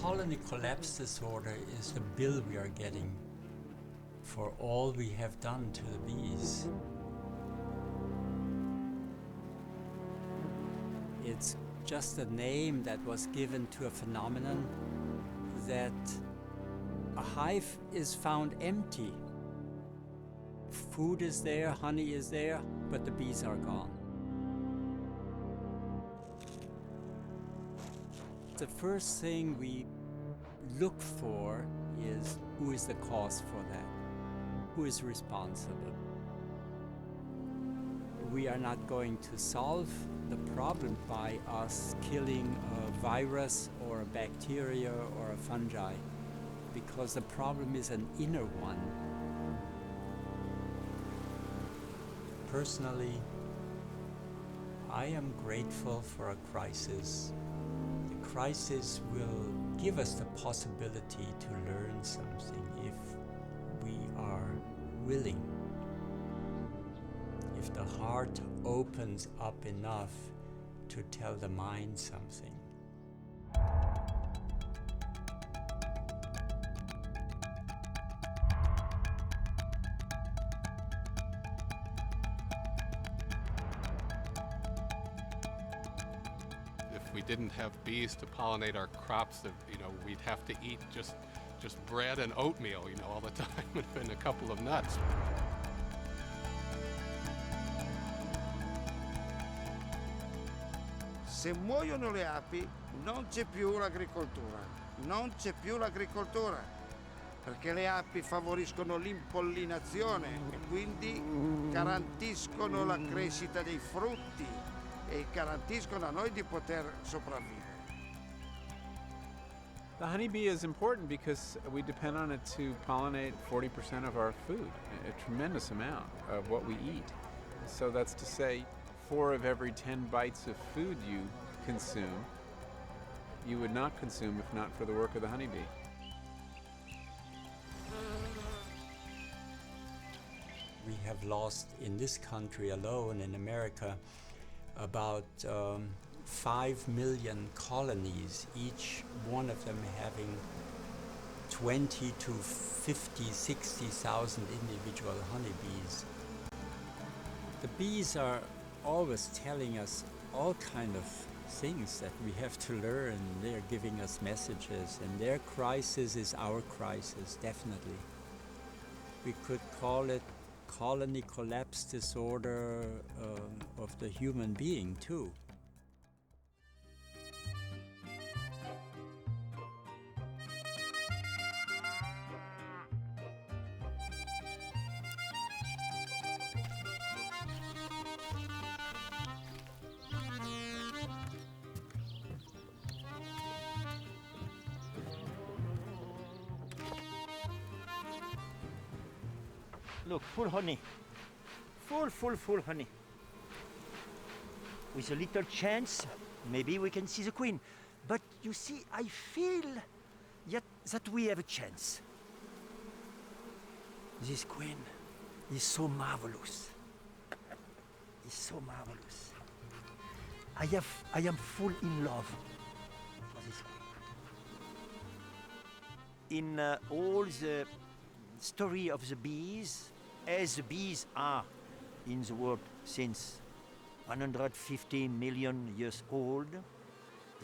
Colony collapse disorder is the bill we are getting for all we have done to the bees. It's just a name that was given to a phenomenon that a hive is found empty. Food is there, honey is there, but the bees are gone. The first thing we look for is who is the cause for that? Who is responsible? We are not going to solve the problem by us killing a virus or a bacteria or a fungi, because the problem is an inner one. Personally, I am grateful for a crisis. The crisis will give us the possibility to learn something if we are willing. If the heart opens up enough to tell the mind something. If we didn't have bees to pollinate our crops, we'd have to eat just bread and oatmeal, all the time, and a couple of nuts. Se muoiono le api non c'è più l'agricoltura, non c'è più l'agricoltura, perché le api favoriscono l'impollinazione e quindi garantiscono la crescita dei frutti e garantiscono a noi di poter sopravvivere. The honeybee is important because we depend on it to pollinate 40% of our food, a tremendous amount of what we eat. So that's to say, 4 of every 10 bites of food you consume, you would not consume if not for the work of the honeybee. We have lost in this country alone, in America, about 5 million colonies, each one of them having 20 to 50, 60,000 individual honeybees. The bees are always telling us all kind of things that we have to learn. They're giving us messages, and their crisis is our crisis, definitely. We could call it colony collapse disorder of the human being, too. Look, full honey. Full honey. With a little chance, maybe we can see the queen. But you see, I feel yet that we have a chance. This queen is so marvelous. It's so marvelous. I am full in love for this queen. In all the story of the bees, as the bees are in the world since 150 million years old,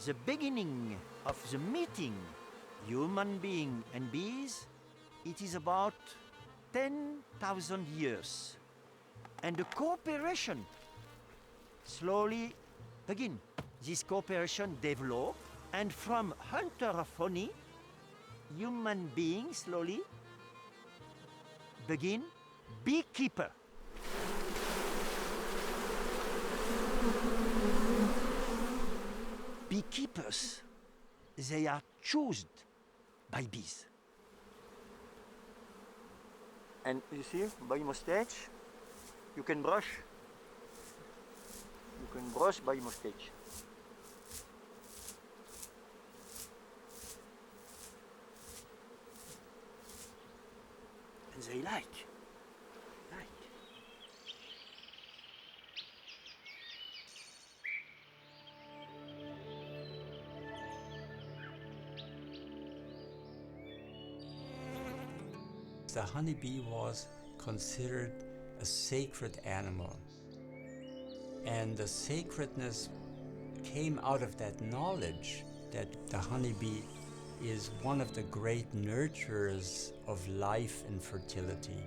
the beginning of the meeting, human being and bees, it is about 10,000 years. And the cooperation slowly begin. This cooperation develop, and from hunter of honey, human beings slowly begin beekeeper. Beekeepers, they are chosen by bees. And you see, by mustache, You can brush. You can brush by mustache. And they like. The honeybee was considered a sacred animal. And the sacredness came out of that knowledge that the honeybee is one of the great nurturers of life and fertility.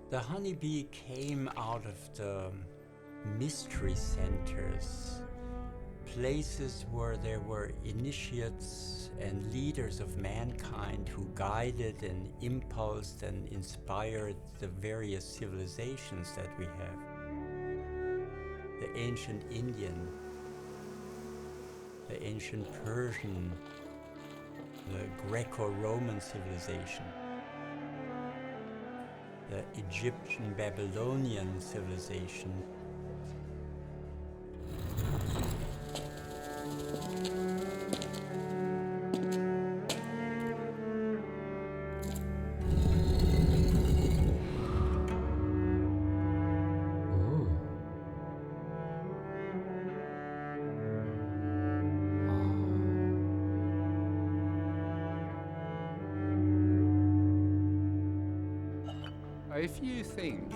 The honeybee came out of the mystery centers, places where there were initiates and leaders of mankind who guided and impulsed and inspired the various civilizations that we have. The ancient Indian, the ancient Persian, the Greco-Roman civilization, the Egyptian Babylonian civilization. If you think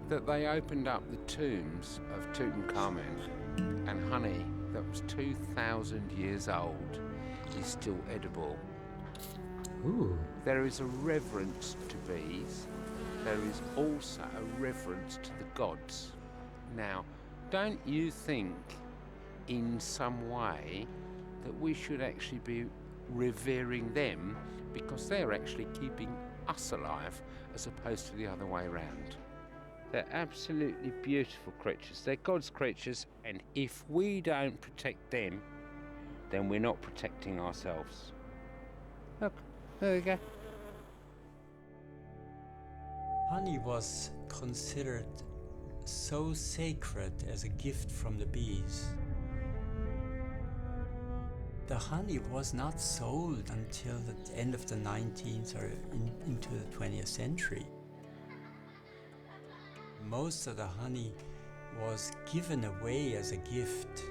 that they opened up the tombs of Tutankhamun and honey that was 2,000 years old is still edible, there is a reverence to bees. There is also a reverence to the gods. Now, don't you think in some way that we should actually be revering them because they're actually keeping us alive as opposed to the other way around? They're absolutely beautiful creatures. They're God's creatures, and if we don't protect them, then we're not protecting ourselves. Look, there you go. Honey was considered so sacred as a gift from the bees. The honey was not sold until the end of the 19th or into the 20th century. Most of the honey was given away as a gift.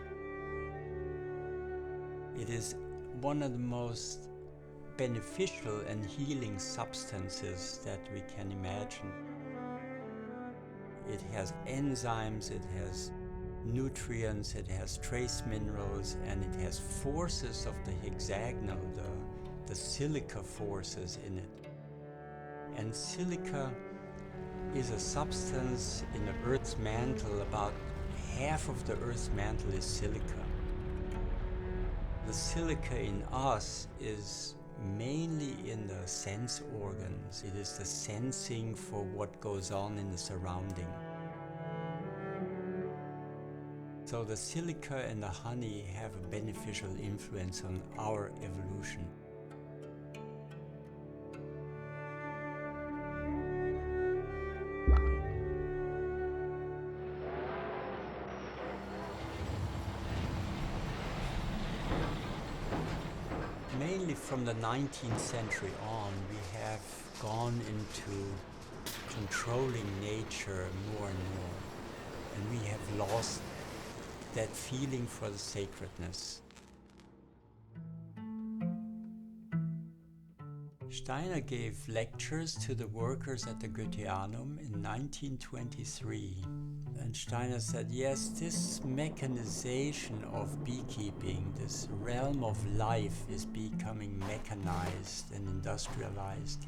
It is one of the most beneficial and healing substances that we can imagine. It has enzymes, it has nutrients, it has trace minerals, and it has forces of the hexagonal, the silica forces in it. And silica is a substance in the Earth's mantle. About half of the Earth's mantle is silica. The silica in us is mainly in the sense organs. It is the sensing for what goes on in the surrounding. So the silica and the honey have a beneficial influence on our evolution. Mainly from the 19th century on, we have gone into controlling nature more and more, and we have lost that feeling for the sacredness. Steiner gave lectures to the workers at the Goetheanum in 1923. And Steiner said, yes, this mechanization of beekeeping, this realm of life is becoming mechanized and industrialized.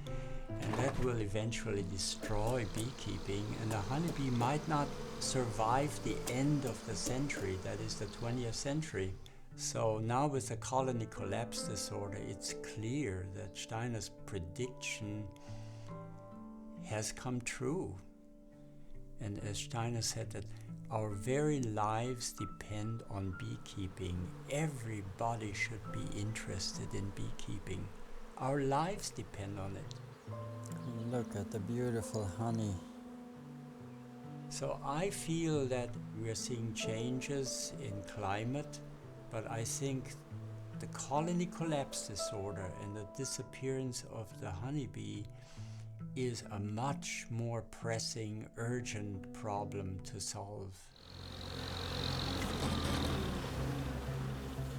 And that will eventually destroy beekeeping, and the honeybee might not survive the end of the century, that is the 20th century. So now with the colony collapse disorder, it's clear that Steiner's prediction has come true. And as Steiner said, that our very lives depend on beekeeping. Everybody should be interested in beekeeping. Our lives depend on it. Look at the beautiful honey. So I feel that we are seeing changes in climate, but I think the colony collapse disorder and the disappearance of the honeybee is a much more pressing, urgent problem to solve.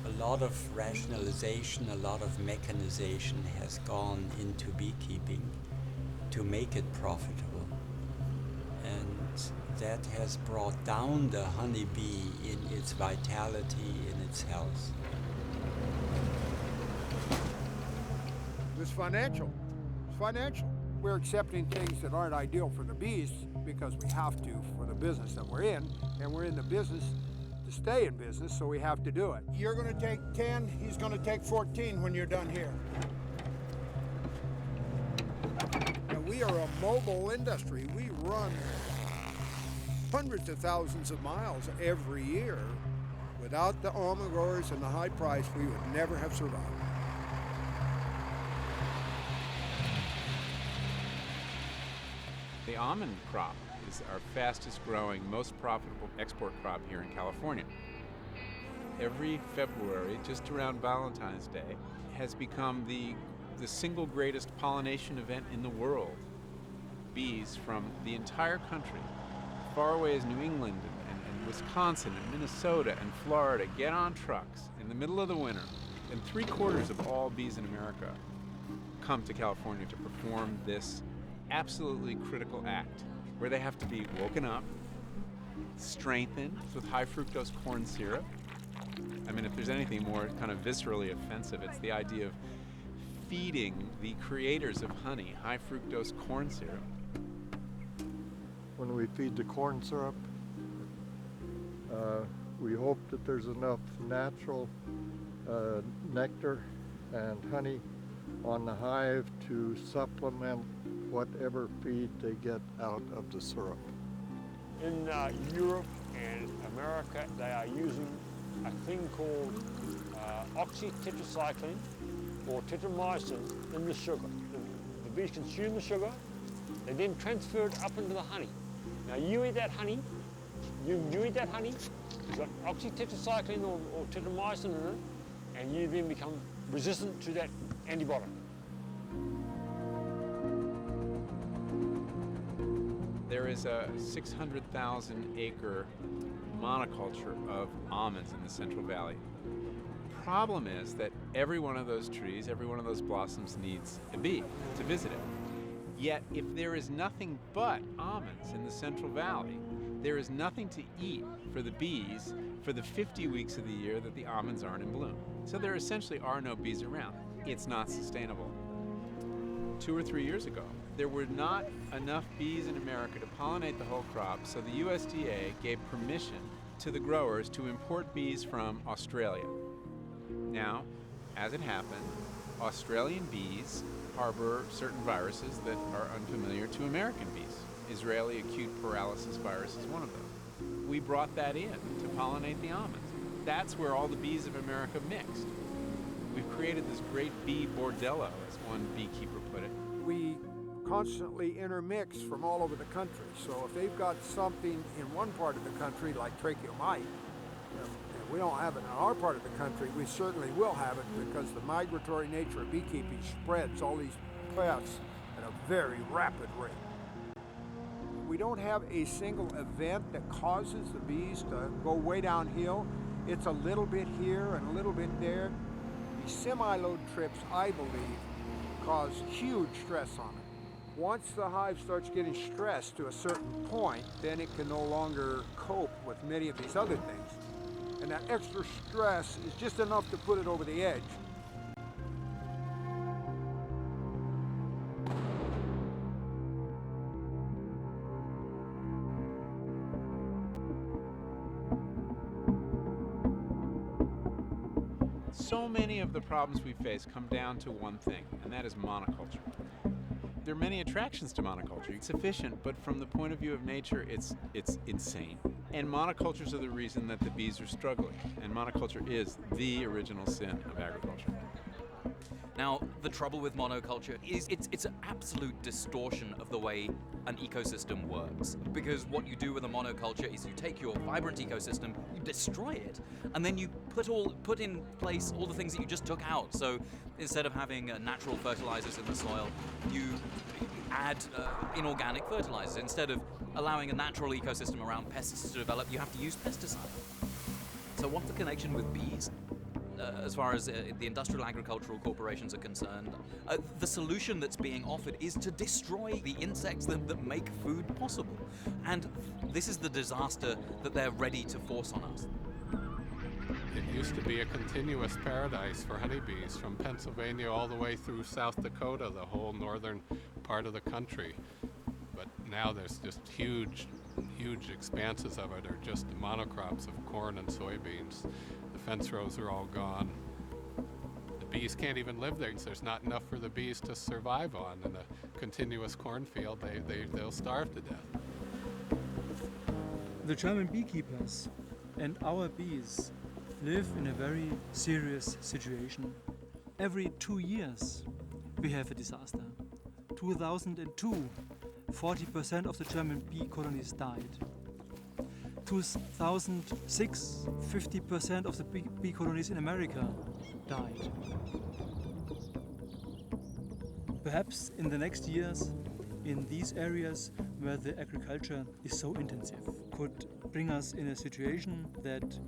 A lot of rationalization, a lot of mechanization has gone into beekeeping to make it profitable. And that has brought down the honeybee in its vitality, in its health. It's financial. It's financial. We're accepting things that aren't ideal for the bees because we have to for the business that we're in, and we're in the business to stay in business, so we have to do it. You're going to take 10, he's going to take 14 when you're done here. Now, we are a mobile industry. We run hundreds of thousands of miles every year. Without the almond growers and the high price, we would never have survived. The almond crop is our fastest growing, most profitable export crop here in California. Every February, just around Valentine's Day, has become the single greatest pollination event in the world. Bees from the entire country, far away as New England and Wisconsin and Minnesota and Florida, get on trucks in the middle of the winter, and 3/4 of all bees in America come to California to perform this absolutely critical act, where they have to be woken up, strengthened with high fructose corn syrup. I mean, if there's anything more kind of viscerally offensive, it's the idea of feeding the creators of honey high fructose corn syrup. When we feed the corn syrup, we hope that there's enough natural nectar and honey on the hive to supplement whatever feed they get out of the syrup. In Europe and America, they are using a thing called oxytetracycline or tetramycin in the sugar. The bees consume the sugar, they then transfer it up into the honey. Now you eat that honey, you eat that honey, it's got oxytetracycline or tetramycin in it, and you then become resistant to that antibiotic. There is a 600,000 acre monoculture of almonds in the Central Valley. Problem is that every one of those trees, every one of those blossoms needs a bee to visit it. Yet if there is nothing but almonds in the Central Valley, there is nothing to eat for the bees for the 50 weeks of the year that the almonds aren't in bloom. So there essentially are no bees around. It's not sustainable. 2 or 3 years ago, there were not enough bees in America to pollinate the whole crop, so the USDA gave permission to the growers to import bees from Australia. Now, as it happened, Australian bees harbor certain viruses that are unfamiliar to American bees. Israeli acute paralysis virus is one of them. We brought that in to pollinate the almonds. That's where all the bees of America mixed. We've created this great bee bordello, as one beekeeper put it. We constantly intermix from all over the country. So if they've got something in one part of the country, like tracheomite, and we don't have it in our part of the country, we certainly will have it because the migratory nature of beekeeping spreads all these pests at a very rapid rate. We don't have a single event that causes the bees to go way downhill. It's a little bit here and a little bit there. These semi-load trips, I believe, cause huge stress on it. Once the hive starts getting stressed to a certain point, then it can no longer cope with many of these other things. And that extra stress is just enough to put it over the edge. So many of the problems we face come down to one thing, and that is monoculture. There are many attractions to monoculture. It's efficient, but from the point of view of nature, it's insane. And monocultures are the reason that the bees are struggling. And monoculture is the original sin of agriculture. Now, the trouble with monoculture is it's an absolute distortion of the way an ecosystem works. Because what you do with a monoculture is you take your vibrant ecosystem, you destroy it, and then you put in place all the things that you just took out. So instead of having natural fertilizers in the soil, you add inorganic fertilizers. Instead of allowing a natural ecosystem around pests to develop, you have to use pesticides. So what's the connection with bees? As far as the industrial agricultural corporations are concerned, the solution that's being offered is to destroy the insects that make food possible. And this is the disaster that they're ready to force on us. It used to be a continuous paradise for honeybees from Pennsylvania all the way through South Dakota, the whole northern part of the country. But now there's just huge expanses of it are just monocrops of corn and soybeans. The fence rows are all gone. The bees can't even live there. There's not enough for the bees to survive on. In a continuous cornfield, they'll starve to death. The German beekeepers and our bees live in a very serious situation. Every 2 years we have a disaster. 2002, 40% of the German bee colonies died. 2006, 50% of the bee colonies in America died. Perhaps in the next years, in these areas where the agriculture is so intensive, could bring us in a situation that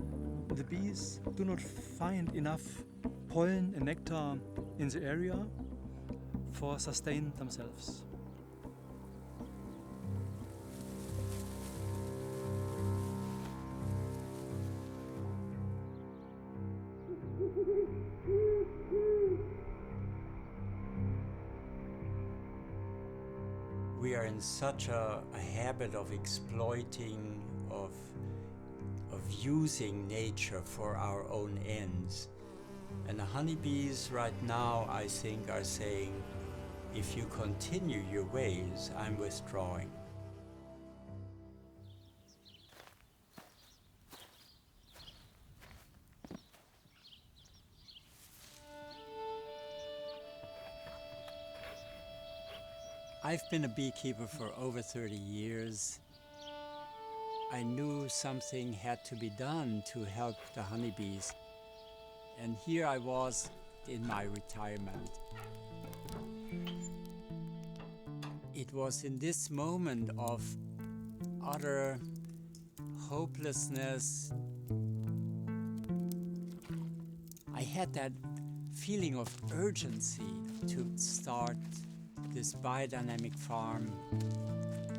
the bees do not find enough pollen and nectar in the area for sustain themselves. We are in such a habit of exploiting, of using nature for our own ends. And the honeybees right now, I think, are saying, if you continue your ways, I'm withdrawing. I've been a beekeeper for over 30 years. I knew something had to be done to help the honeybees. And here I was in my retirement. It was in this moment of utter hopelessness. I had that feeling of urgency to start this biodynamic farm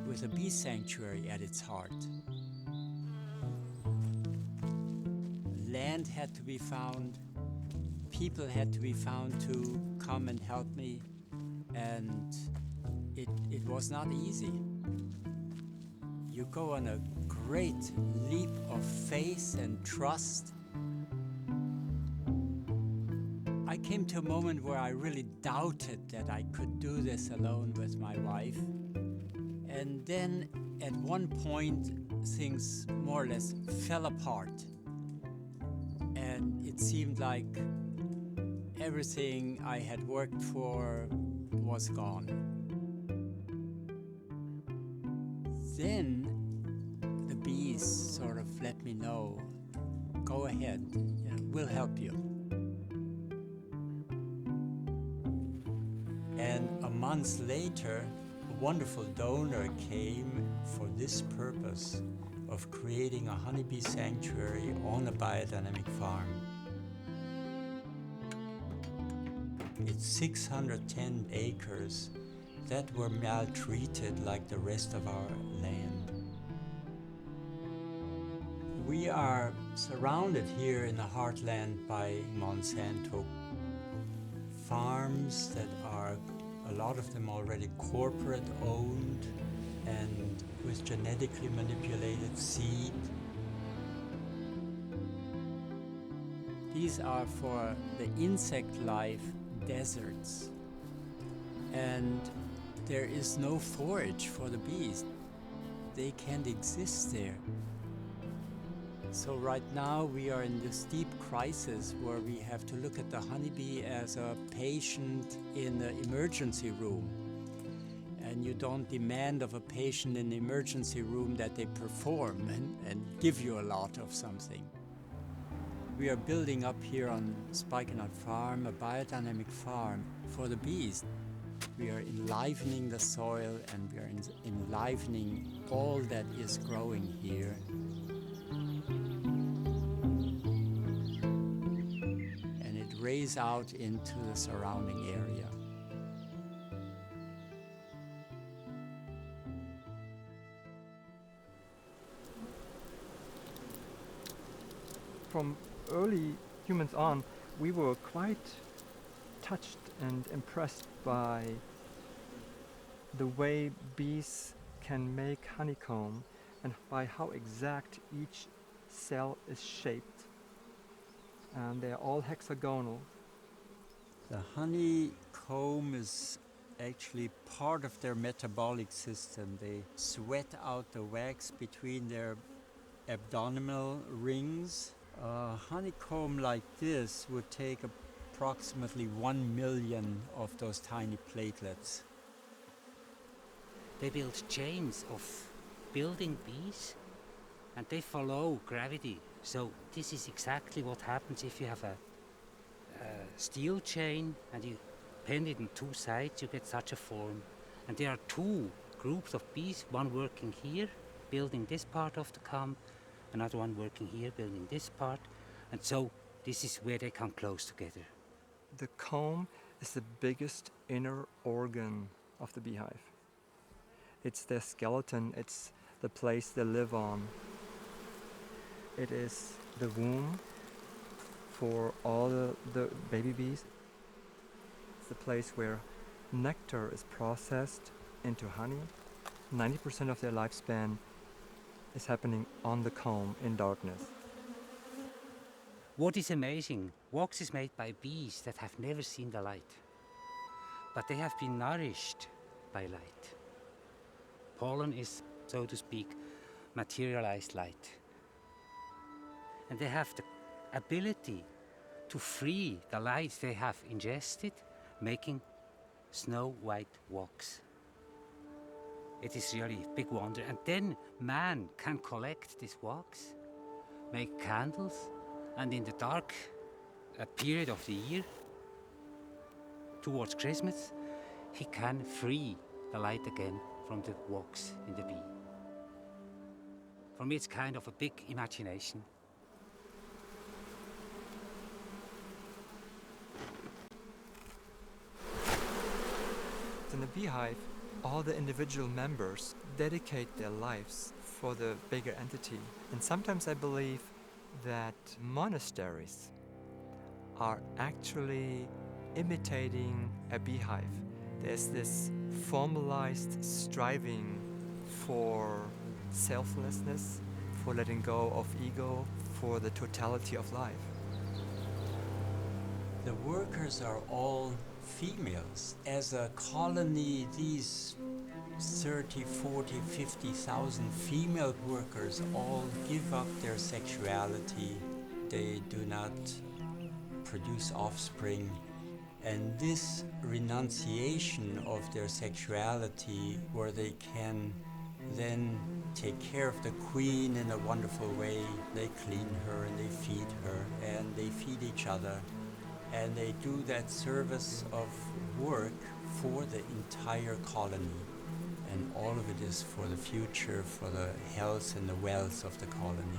with a bee sanctuary at its heart. Land had to be found, people had to be found to come and help me, and it was not easy. You go on a great leap of faith and trust. I came to a moment where I really doubted that I could do this alone with my wife. And then at one point, things more or less fell apart. And it seemed like everything I had worked for was gone. Then the bees sort of let me know, go ahead, we'll help you. And a month later, a wonderful donor came for this purpose of creating a honeybee sanctuary on a biodynamic farm. It's 610 acres that were maltreated like the rest of our land. We are surrounded here in the heartland by Monsanto farms that are, a lot of them already corporate owned and with genetically manipulated seed. These are for the insect life deserts. And There is no forage for the bees. They can't exist there. So right now we are in this deep crisis where we have to look at the honeybee as a patient in the emergency room. And you don't demand of a patient in the emergency room that they perform and give you a lot of something. We are building up here on Spikenard Farm a biodynamic farm for the bees. We are enlivening the soil and we are enlivening all that is growing here. And it rays out into the surrounding area. From early humans on, we were quite touched and impressed by the way bees can make honeycomb and by how exact each cell is shaped. And they're all hexagonal. The honeycomb is actually part of their metabolic system. They sweat out the wax between their abdominal rings. A honeycomb like this would take approximately 1 million of those tiny platelets. They build chains of building bees and they follow gravity. So this is exactly what happens if you have a steel chain and you bend it on two sides, you get such a form. And there are two groups of bees, one working here, building this part of the comb, another one working here, building this part. And so this is where they come close together. The comb is the biggest inner organ of the beehive. It's their skeleton, it's the place they live on. It is the womb for all the baby bees. It's the place where nectar is processed into honey. 90% of their lifespan is happening on the comb in darkness. What is amazing, wax is made by bees that have never seen the light, but they have been nourished by light. Pollen is, so to speak, materialized light. And they have the ability to free the light they have ingested, making snow-white wax. It is really a big wonder. And then man can collect this wax, make candles, and in the dark period of the year, towards Christmas, he can free the light again from the wax in the bee. For me, it's kind of a big imagination. In the beehive, all the individual members dedicate their lives for the bigger entity. And sometimes I believe that monasteries are actually imitating a beehive. There's this formalized striving for selflessness, for letting go of ego, for the totality of life. The workers are all females. As a colony, these 30, 40, 50,000 female workers all give up their sexuality. They do not produce offspring. And this renunciation of their sexuality, where they can then take care of the queen in a wonderful way, they clean her and they feed her and they feed each other. And they do that service of work for the entire colony. And all of it is for the future, for the health and the wealth of the colony.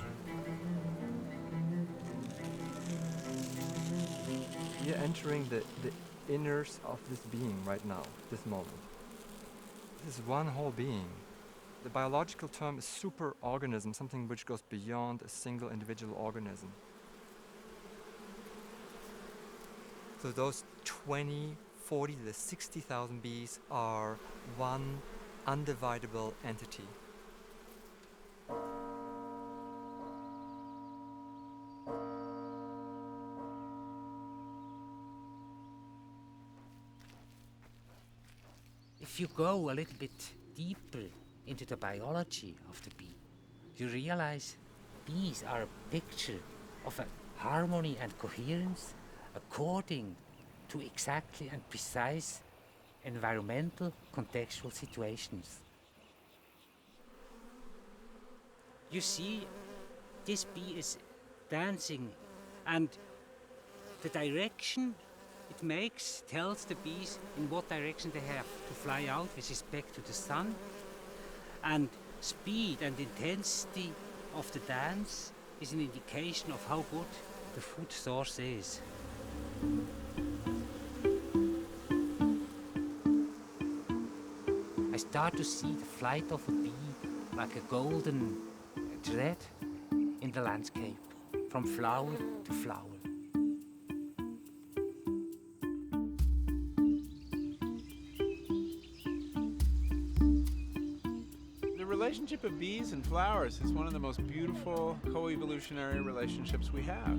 We are entering the inners of this being right now, this moment. This is one whole being. The biological term is superorganism, something which goes beyond a single individual organism. So those 20, 40 to 60,000 bees are one undividable entity. If If you go a little bit deeper into the biology of the bee, you realize bees are a picture of a harmony and coherence according to exactly and precise environmental contextual situations. You see, this bee is dancing, and the direction it makes tells the bees in what direction they have to fly out with respect to the sun, and speed and intensity of the dance is an indication of how good the food source is. I start to see the flight of a bee like a golden thread in the landscape, from flower to flower. The relationship of bees and flowers is one of the most beautiful co-evolutionary relationships we have.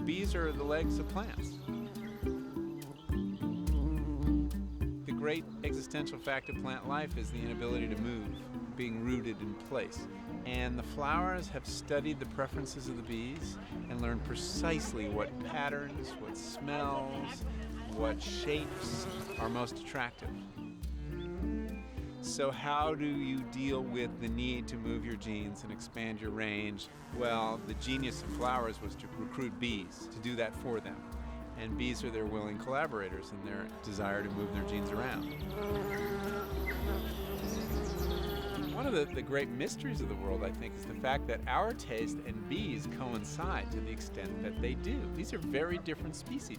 Bees are the legs of plants. The great existential fact of plant life is the inability to move, being rooted in place. And the flowers have studied the preferences of the bees and learned precisely what patterns, what smells, what shapes are most attractive. So how do you deal with the need to move your genes and expand your range? Well, the genius of flowers was to recruit bees to do that for them. And bees are their willing collaborators in their desire to move their genes around. One of the great mysteries of the world, I think, is the fact that our taste and bees coincide to the extent that they do. These are very different species.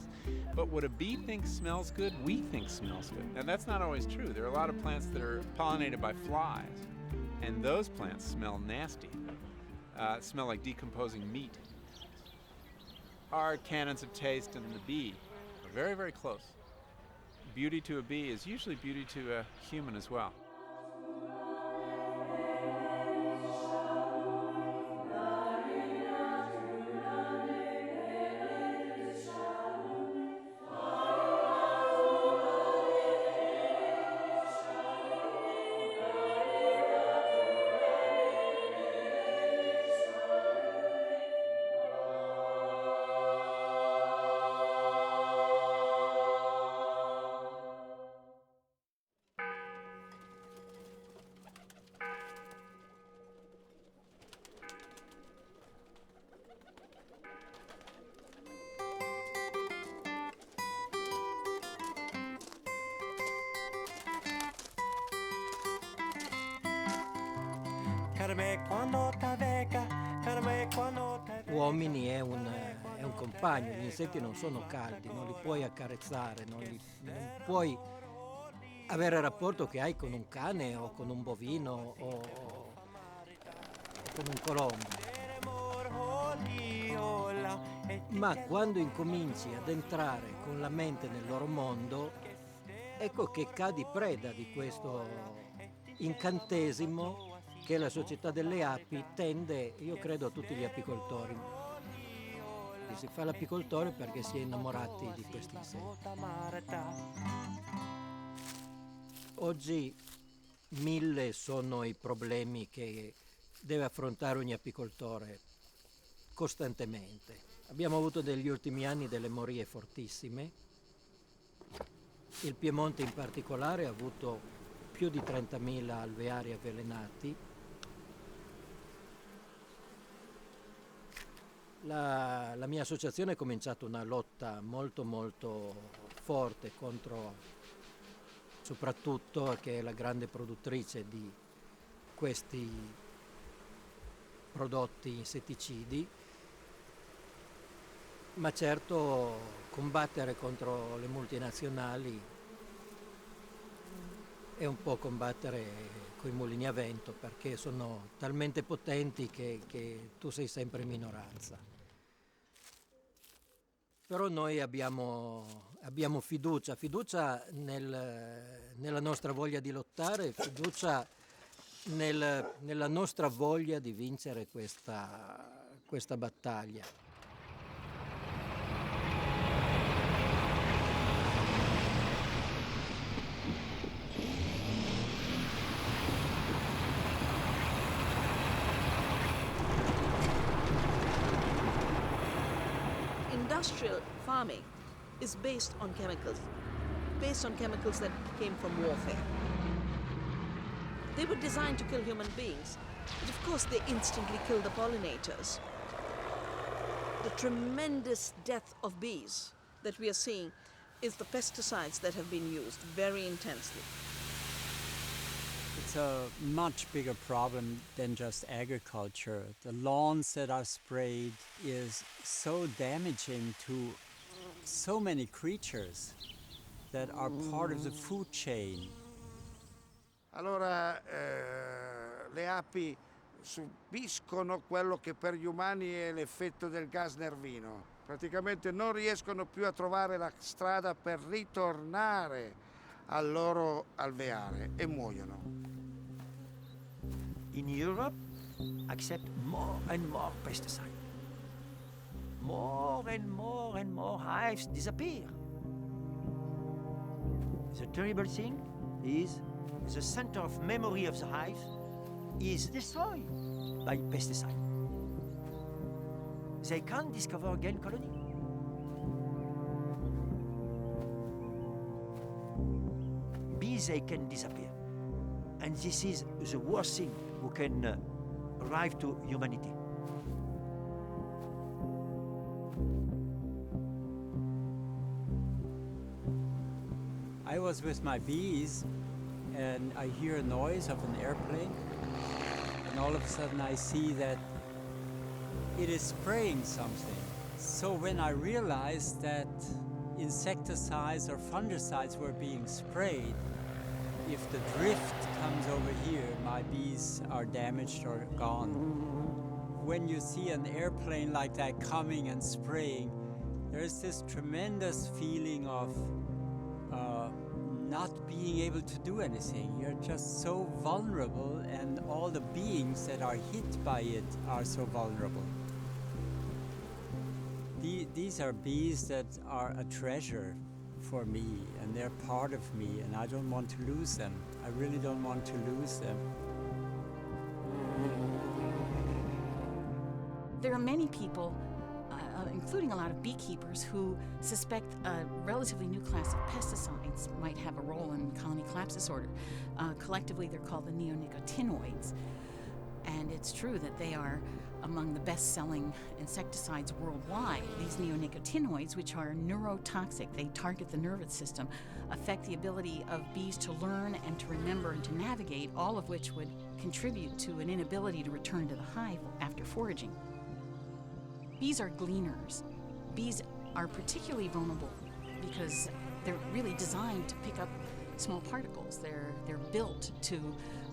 But what a bee thinks smells good, we think smells good. And that's not always true. There are a lot of plants that are pollinated by flies, and those plants smell nasty, smell like decomposing meat. Our canons of taste and the bee are very, very close. Beauty to a bee is usually beauty to a human as well. Uomini è un compagno, gli insetti non sono caldi, non li puoi accarezzare, non puoi avere il rapporto che hai con un cane o con un bovino o con un colombo. Ma quando incominci ad entrare con la mente nel loro mondo, ecco che cadi preda di questo incantesimo che la società delle api tende, io credo, a tutti gli apicoltori. Si fa l'apicoltore perché si è innamorati di questi insetti. Oggi 1000 sono i problemi che deve affrontare ogni apicoltore costantemente. Abbiamo avuto negli ultimi anni delle morie fortissime. Il Piemonte in particolare ha avuto più di 30.000 alveari avvelenati. La mia associazione ha cominciato una lotta molto forte contro, soprattutto che è la grande produttrice di questi prodotti insetticidi, ma certo combattere contro le multinazionali è un po' combattere coi mulini a vento, perché sono talmente potenti che tu sei sempre in minoranza. Però noi abbiamo fiducia nella nostra voglia di lottare, fiducia nella nostra voglia di vincere questa battaglia. industrial farming is based on chemicals that came from warfare. They were designed to kill human beings, but of course they instantly kill the pollinators. The tremendous death of bees that we are seeing is the pesticides that have been used very intensely. It's a much bigger problem than just agriculture. The lawns that are sprayed is so damaging to so many creatures that are part of the food chain. Allora, le api subiscono quello che per gli umani è l'effetto del gas nervino. Praticamente non riescono più a trovare la strada per ritornare al loro alveare e muoiono. In Europe, accept more and more pesticides. More and more and more hives disappear. The terrible thing is the center of memory of the hive is destroyed by pesticide. They can't discover again colony. Bees, they can disappear. And this is the worst thing who can arrive to humanity. I was with my bees and I hear a noise of an airplane, and all of a sudden I see that it is spraying something. So when I realized that insecticides or fungicides were being sprayed, if the drift comes over here, my bees are damaged or gone. When you see an airplane like that coming and spraying, there's this tremendous feeling of not being able to do anything. You're just so vulnerable, and all the beings that are hit by it are so vulnerable. These are bees that are a treasure for me, and they're part of me, and I don't want to lose them. I really don't want to lose them. There are many people, including a lot of beekeepers, who suspect a relatively new class of pesticides might have a role in colony collapse disorder. Collectively, they're called the neonicotinoids. And it's true that they are among the best-selling insecticides worldwide. These neonicotinoids, which are neurotoxic, they target the nervous system, affect the ability of bees to learn and to remember and to navigate, all of which would contribute to an inability to return to the hive after foraging. Bees are gleaners. Bees are particularly vulnerable because they're really designed to pick up small particles. They're built to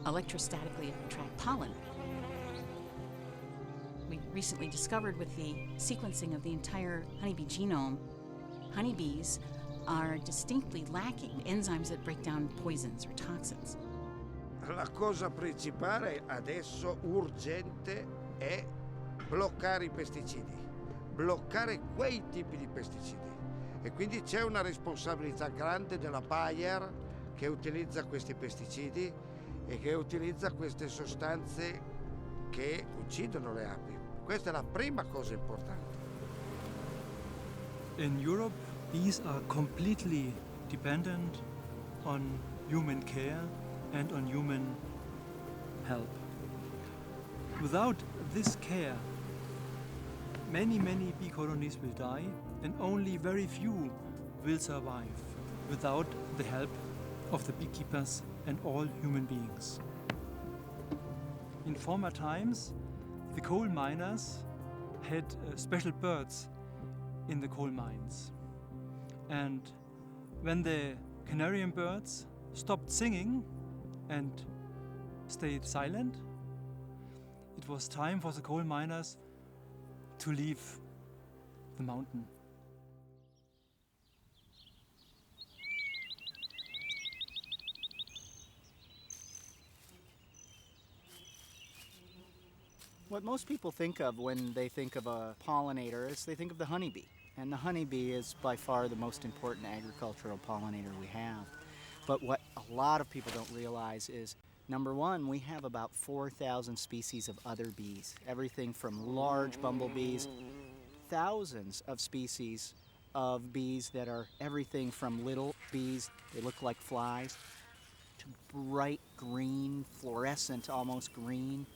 electrostatically attract pollen. We recently discovered with the sequencing of the entire honeybee genome, honeybees are distinctly lacking enzymes that break down poisons or toxins. La cosa principale adesso urgente è bloccare i pesticidi, bloccare quei tipi di pesticidi. E quindi c'è una responsabilità grande della Bayer che utilizza questi pesticidi e che utilizza queste sostanze che uccidono le api. Questa è la prima cosa importante. In Europe, bees are completely dependent on human care and on human help. Without this care, many bee colonies will die, and only very few will survive without the help of the beekeepers and all human beings. In former times, the coal miners had special birds in the coal mines. And when the canary birds stopped singing and stayed silent, it was time for the coal miners to leave the mountain. What most people think of when they think of a pollinator is they think of the honeybee. And the honeybee is by far the most important agricultural pollinator we have. But what a lot of people don't realize is, number one, we have about 4,000 species of other bees. Everything from large bumblebees, thousands of species of bees that are everything from little bees, they look like flies, to bright green, fluorescent, almost green,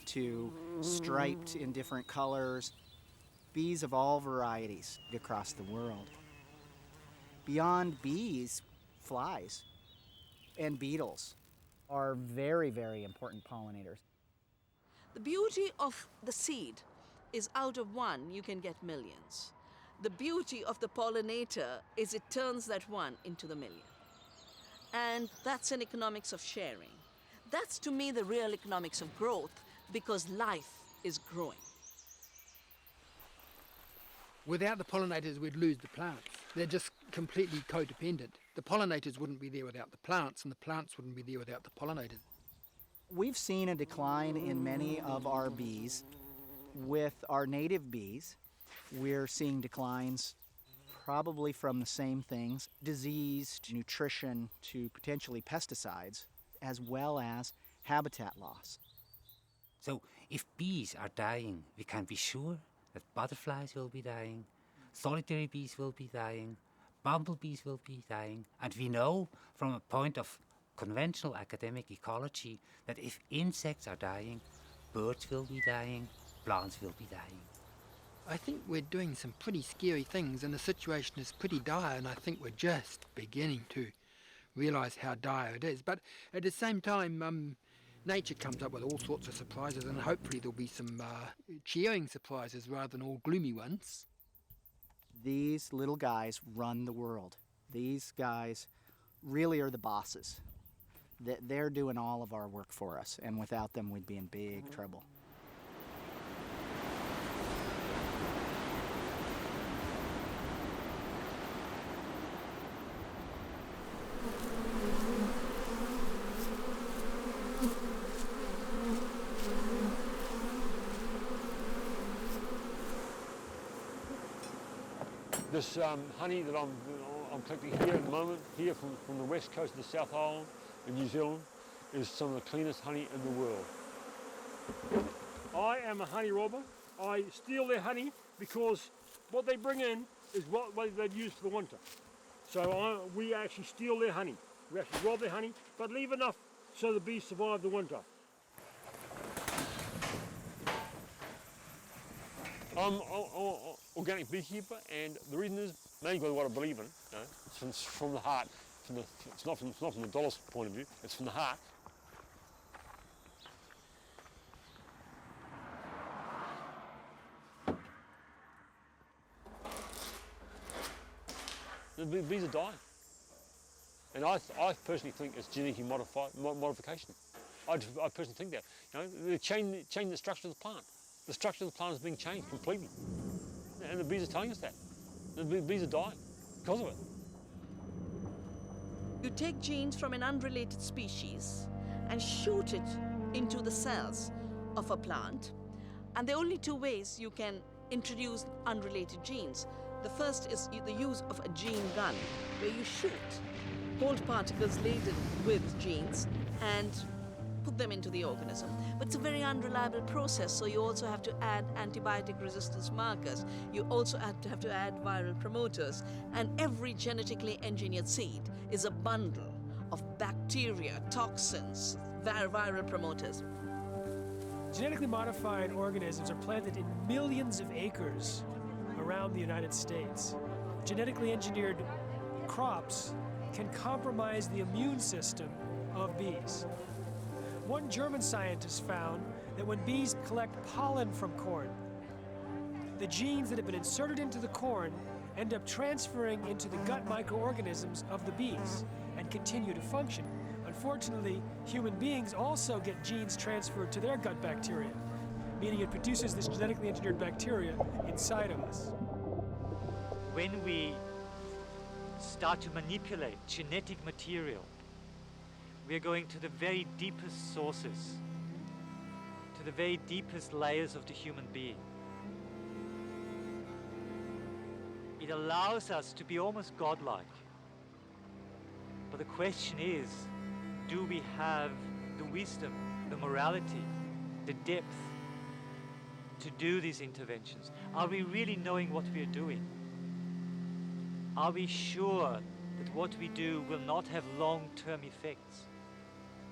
to striped in different colors. Bees of all varieties across the world. Beyond bees, flies and beetles are very, very important pollinators. The beauty of the seed is out of one, you can get millions. The beauty of the pollinator is it turns that one into the million. And that's an economics of sharing. That's, to me, the real economics of growth, because life is growing. Without the pollinators, we'd lose the plants. They're just completely codependent. The pollinators wouldn't be there without the plants, and the plants wouldn't be there without the pollinators. We've seen a decline in many of our bees. With our native bees, we're seeing declines probably from the same things, disease to nutrition to potentially pesticides, as well as habitat loss. So if bees are dying, we can be sure that butterflies will be dying, solitary bees will be dying, bumblebees will be dying, and we know from a point of conventional academic ecology that if insects are dying, birds will be dying, plants will be dying. I think we're doing some pretty scary things, and the situation is pretty dire, and I think we're just beginning to realise how dire it is. But at the same time, nature comes up with all sorts of surprises, and hopefully there'll be some cheering surprises rather than all gloomy ones. These little guys run the world. These guys really are the bosses. They're doing all of our work for us, and without them we'd be in big trouble. This honey that I'm collecting here at the moment, here from the west coast of the South Island in New Zealand, is some of the cleanest honey in the world. I am a honey robber. I steal their honey because what they bring in is what they'd use for the winter. So we actually steal their honey. We actually rob their honey, but leave enough so the bees survive the winter. I'm an organic beekeeper, and the reason is mainly because of what I believe in. You know, it's from the heart. It's not from the dollar's point of view. It's from the heart. The bees are dying, and I personally think it's genetically modification. I personally think that. You know, they change the structure of the plant. The structure of the plant is being changed completely. And the bees are telling us that. The bees are dying because of it. You take genes from an unrelated species and shoot it into the cells of a plant. And there are only two ways you can introduce unrelated genes. The first is the use of a gene gun, where you shoot gold particles laden with genes and put them into the organism. But it's a very unreliable process, so you also have to add antibiotic resistance markers. You also have to add viral promoters. And every genetically engineered seed is a bundle of bacteria, toxins, viral promoters. Genetically modified organisms are planted in millions of acres around the United States. Genetically engineered crops can compromise the immune system of bees. One German scientist found that when bees collect pollen from corn, the genes that have been inserted into the corn end up transferring into the gut microorganisms of the bees and continue to function. Unfortunately, human beings also get genes transferred to their gut bacteria, meaning it produces this genetically engineered bacteria inside of us. When we start to manipulate genetic material, we are going to the very deepest sources, to the very deepest layers of the human being. It allows us to be almost godlike. But the question is, do we have the wisdom, the morality, the depth to do these interventions? Are we really knowing what we are doing? Are we sure that what we do will not have long-term effects?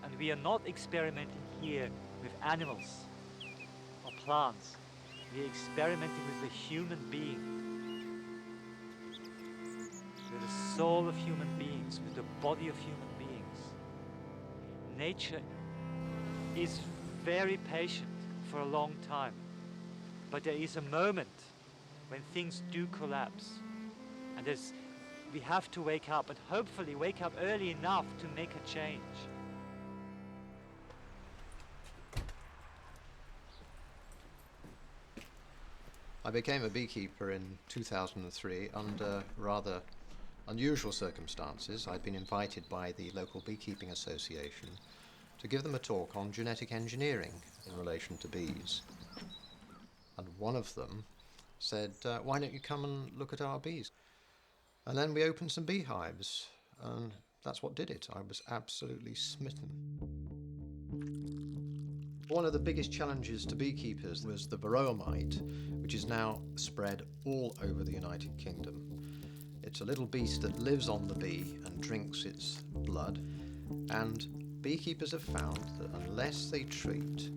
And we are not experimenting here with animals or plants. We are experimenting with the human being, with the soul of human beings, with the body of human beings. Nature is very patient for a long time, but there is a moment when things do collapse, and we have to wake up, and hopefully wake up early enough to make a change. I became a beekeeper in 2003 under rather unusual circumstances. I'd been invited by the local beekeeping association to give them a talk on genetic engineering in relation to bees. And one of them said, why don't you come and look at our bees? And then we opened some beehives, and that's what did it. I was absolutely smitten. One of the biggest challenges to beekeepers was the varroa mite, which is now spread all over the United Kingdom. It's a little beast that lives on the bee and drinks its blood, and beekeepers have found that unless they treat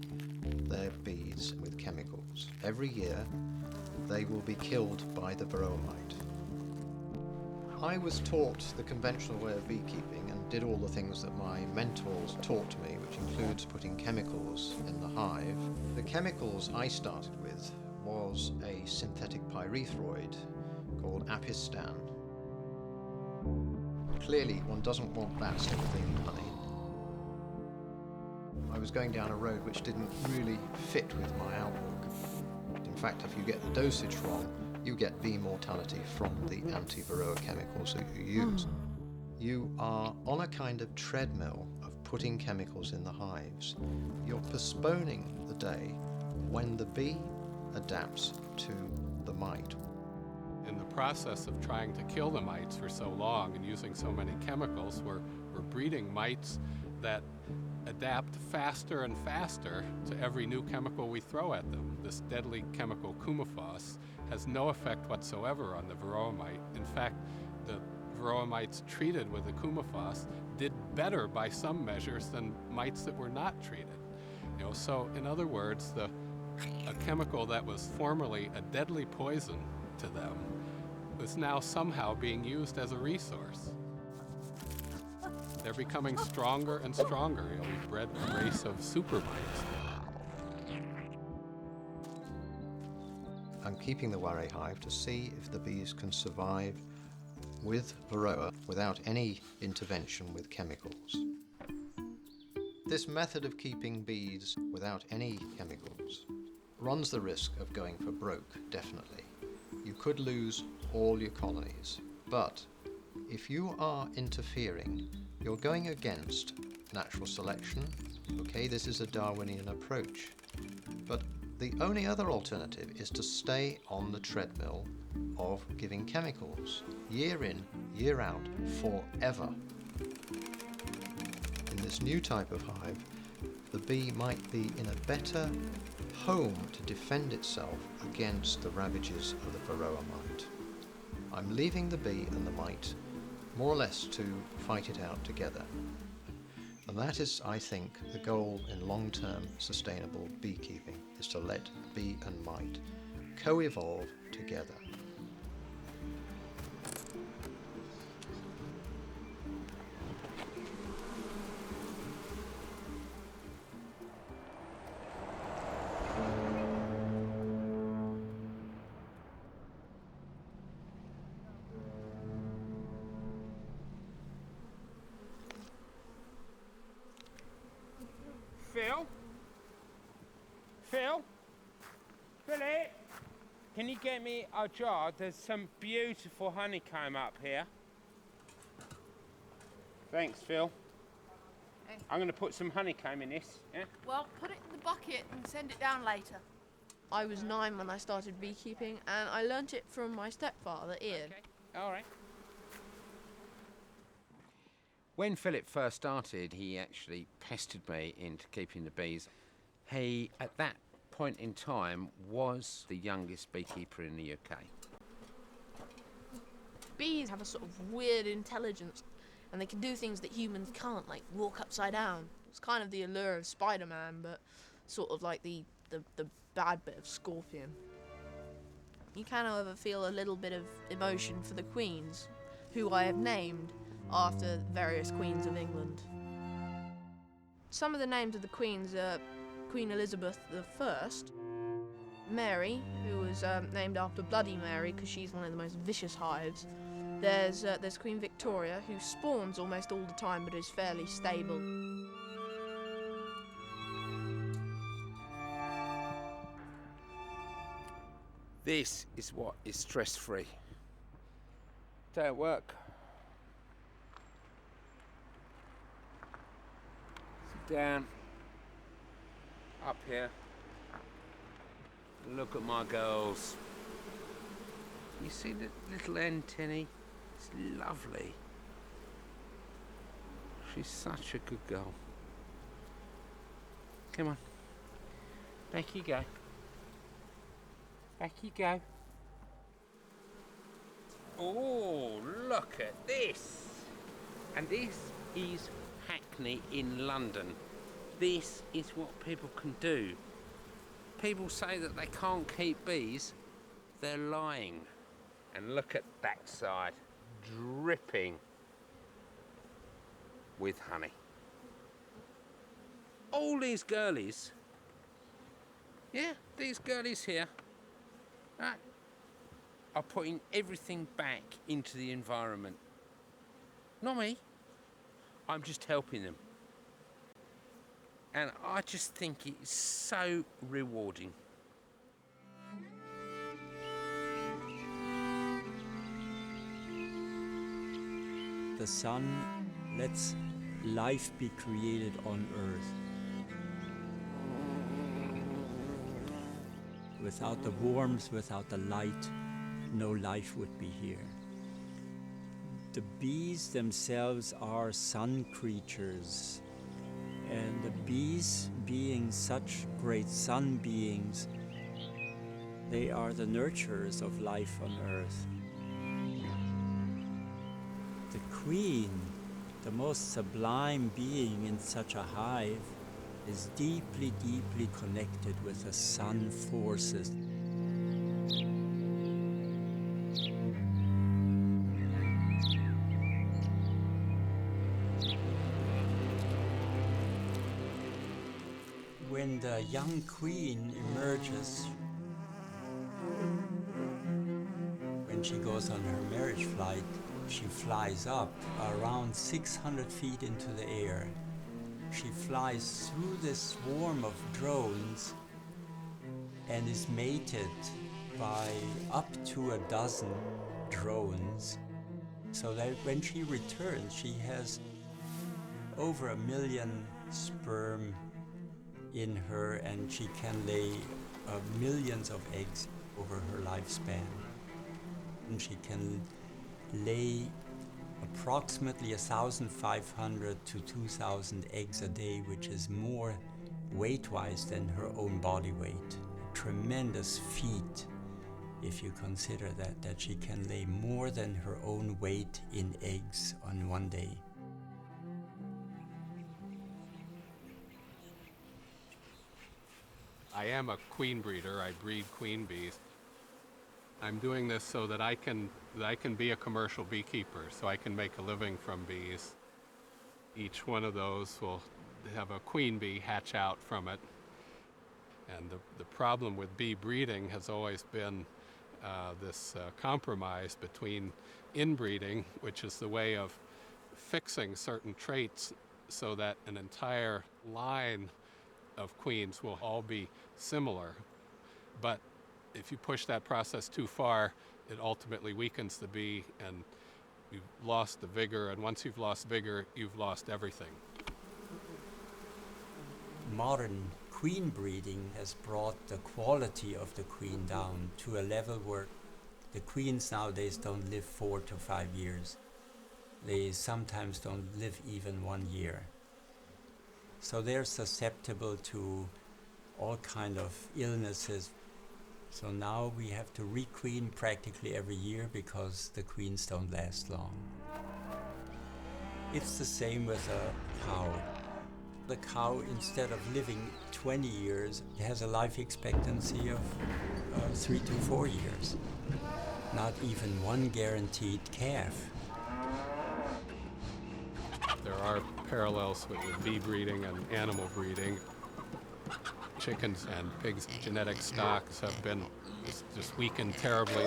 their bees with chemicals, every year they will be killed by the varroa mite. I was taught the conventional way of beekeeping and did all the things that my mentors taught me, which includes putting chemicals in the hive. The chemicals I started with was a synthetic pyrethroid called apistan. Clearly, one doesn't want that sort of thing in honey. I was going down a road which didn't really fit with my outlook. In fact, if you get the dosage wrong, you get bee mortality from the anti-varroa chemicals that you use. You are on a kind of treadmill of putting chemicals in the hives. You're postponing the day when the bee adapts to the mite. In the process of trying to kill the mites for so long and using so many chemicals, we're breeding mites that adapt faster and faster to every new chemical we throw at them. This deadly chemical coumaphos has no effect whatsoever on the varroa mite. In fact, the varroa mites treated with the coumaphos did better by some measures than mites that were not treated. So in other words, a chemical that was formerly a deadly poison to them is now somehow being used as a resource. They're becoming stronger and stronger. We've bred a race of super mites. I'm keeping the worry hive to see if the bees can survive with varroa without any intervention with chemicals. This method of keeping bees without any chemicals runs the risk of going for broke, definitely. You could lose all your colonies, but if you are interfering, you're going against natural selection. Okay, this is a Darwinian approach, but the only other alternative is to stay on the treadmill of giving chemicals, year in, year out, forever. In this new type of hive, the bee might be in a better home to defend itself against the ravages of the varroa mite. I'm leaving the bee and the mite more or less to fight it out together. And that is, I think, the goal in long-term sustainable beekeeping, is to let bee and mite co-evolve together. Philip, can you get me a jar? There's some beautiful honeycomb up here. Thanks, Phil. Hey. I'm going to put some honeycomb in this. Yeah? Well, put it in the bucket and send it down later. I was 9 when I started beekeeping, and I learnt it from my stepfather, Ian. Okay. All right. When Philip first started, he actually pestered me into keeping the bees. He, at that point in time, was the youngest beekeeper in the UK. Bees have a sort of weird intelligence, and they can do things that humans can't, like walk upside down. It's kind of the allure of Spider-Man, but sort of like the bad bit of Scorpion. You can, however, feel a little bit of emotion for the queens, who I have named after various queens of England. Some of the names of the queens are Queen Elizabeth I, Mary, who was named after Bloody Mary because she's one of the most vicious hives. There's Queen Victoria, who spawns almost all the time but is fairly stable. This is what is stress-free. Day at work. Sit down. Up here. Look at my girls. You see the little antennae? It's lovely. She's such a good girl. Come on. Back you go. Back you go. Oh, look at this. And this is Hackney in London. This is what people can do. People say that they can't keep bees. They're lying. And look at that side, dripping with honey. All these girlies, yeah, these girlies here, are putting everything back into the environment. Not me. I'm just helping them. And I just think it's so rewarding. The sun lets life be created on Earth. Without the warmth, without the light, no life would be here. The bees themselves are sun creatures, and the bees, being such great sun beings, they are the nurturers of life on Earth. The queen, the most sublime being in such a hive, is deeply, deeply connected with the sun forces. When the young queen emerges, when she goes on her marriage flight, she flies up around 600 feet into the air. She flies through this swarm of drones and is mated by up to a dozen drones, so that when she returns, she has over 1 million sperm in her, and she can lay millions of eggs over her lifespan. And she can lay approximately 1,500 to 2,000 eggs a day, which is more weight-wise than her own body weight. A tremendous feat if you consider that she can lay more than her own weight in eggs on one day. I am a queen breeder. I breed queen bees. I'm doing this so that I can be a commercial beekeeper, so I can make a living from bees. Each one of those will have a queen bee hatch out from it. And the problem with bee breeding has always been this compromise between inbreeding, which is the way of fixing certain traits so that an entire line of queens will all be similar. But if you push that process too far, it ultimately weakens the bee and you've lost the vigor, and once you've lost vigor, you've lost everything. Modern queen breeding has brought the quality of the queen down to a level where the queens nowadays don't live 4 to 5 years. They sometimes don't live even 1 year. So they're susceptible to all kind of illnesses. So now we have to requeen practically every year because the queens don't last long. It's the same with a cow. The cow, instead of living 20 years, has a life expectancy of 3 to 4 years. Not even one guaranteed calf. There are parallels with bee breeding and animal breeding. Chickens and pigs' genetic stocks have been just weakened terribly.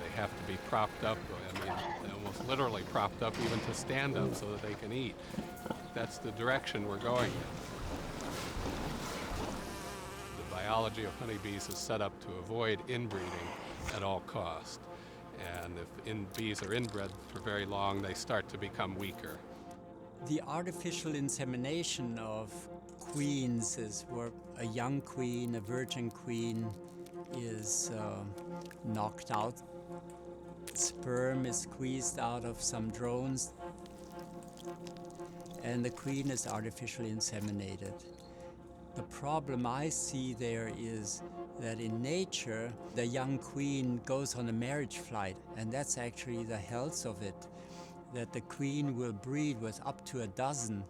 They have to be propped up, I mean, almost literally propped up even to stand up so that they can eat. That's the direction we're going in. The biology of honeybees is set up to avoid inbreeding at all cost. And if bees are inbred for very long, they start to become weaker. The artificial insemination of queens is where a young queen, a virgin queen, is knocked out. Sperm is squeezed out of some drones, and the queen is artificially inseminated. The problem I see there is that in nature, the young queen goes on a marriage flight, and that's actually the health of it, that the queen will breed with up to a dozen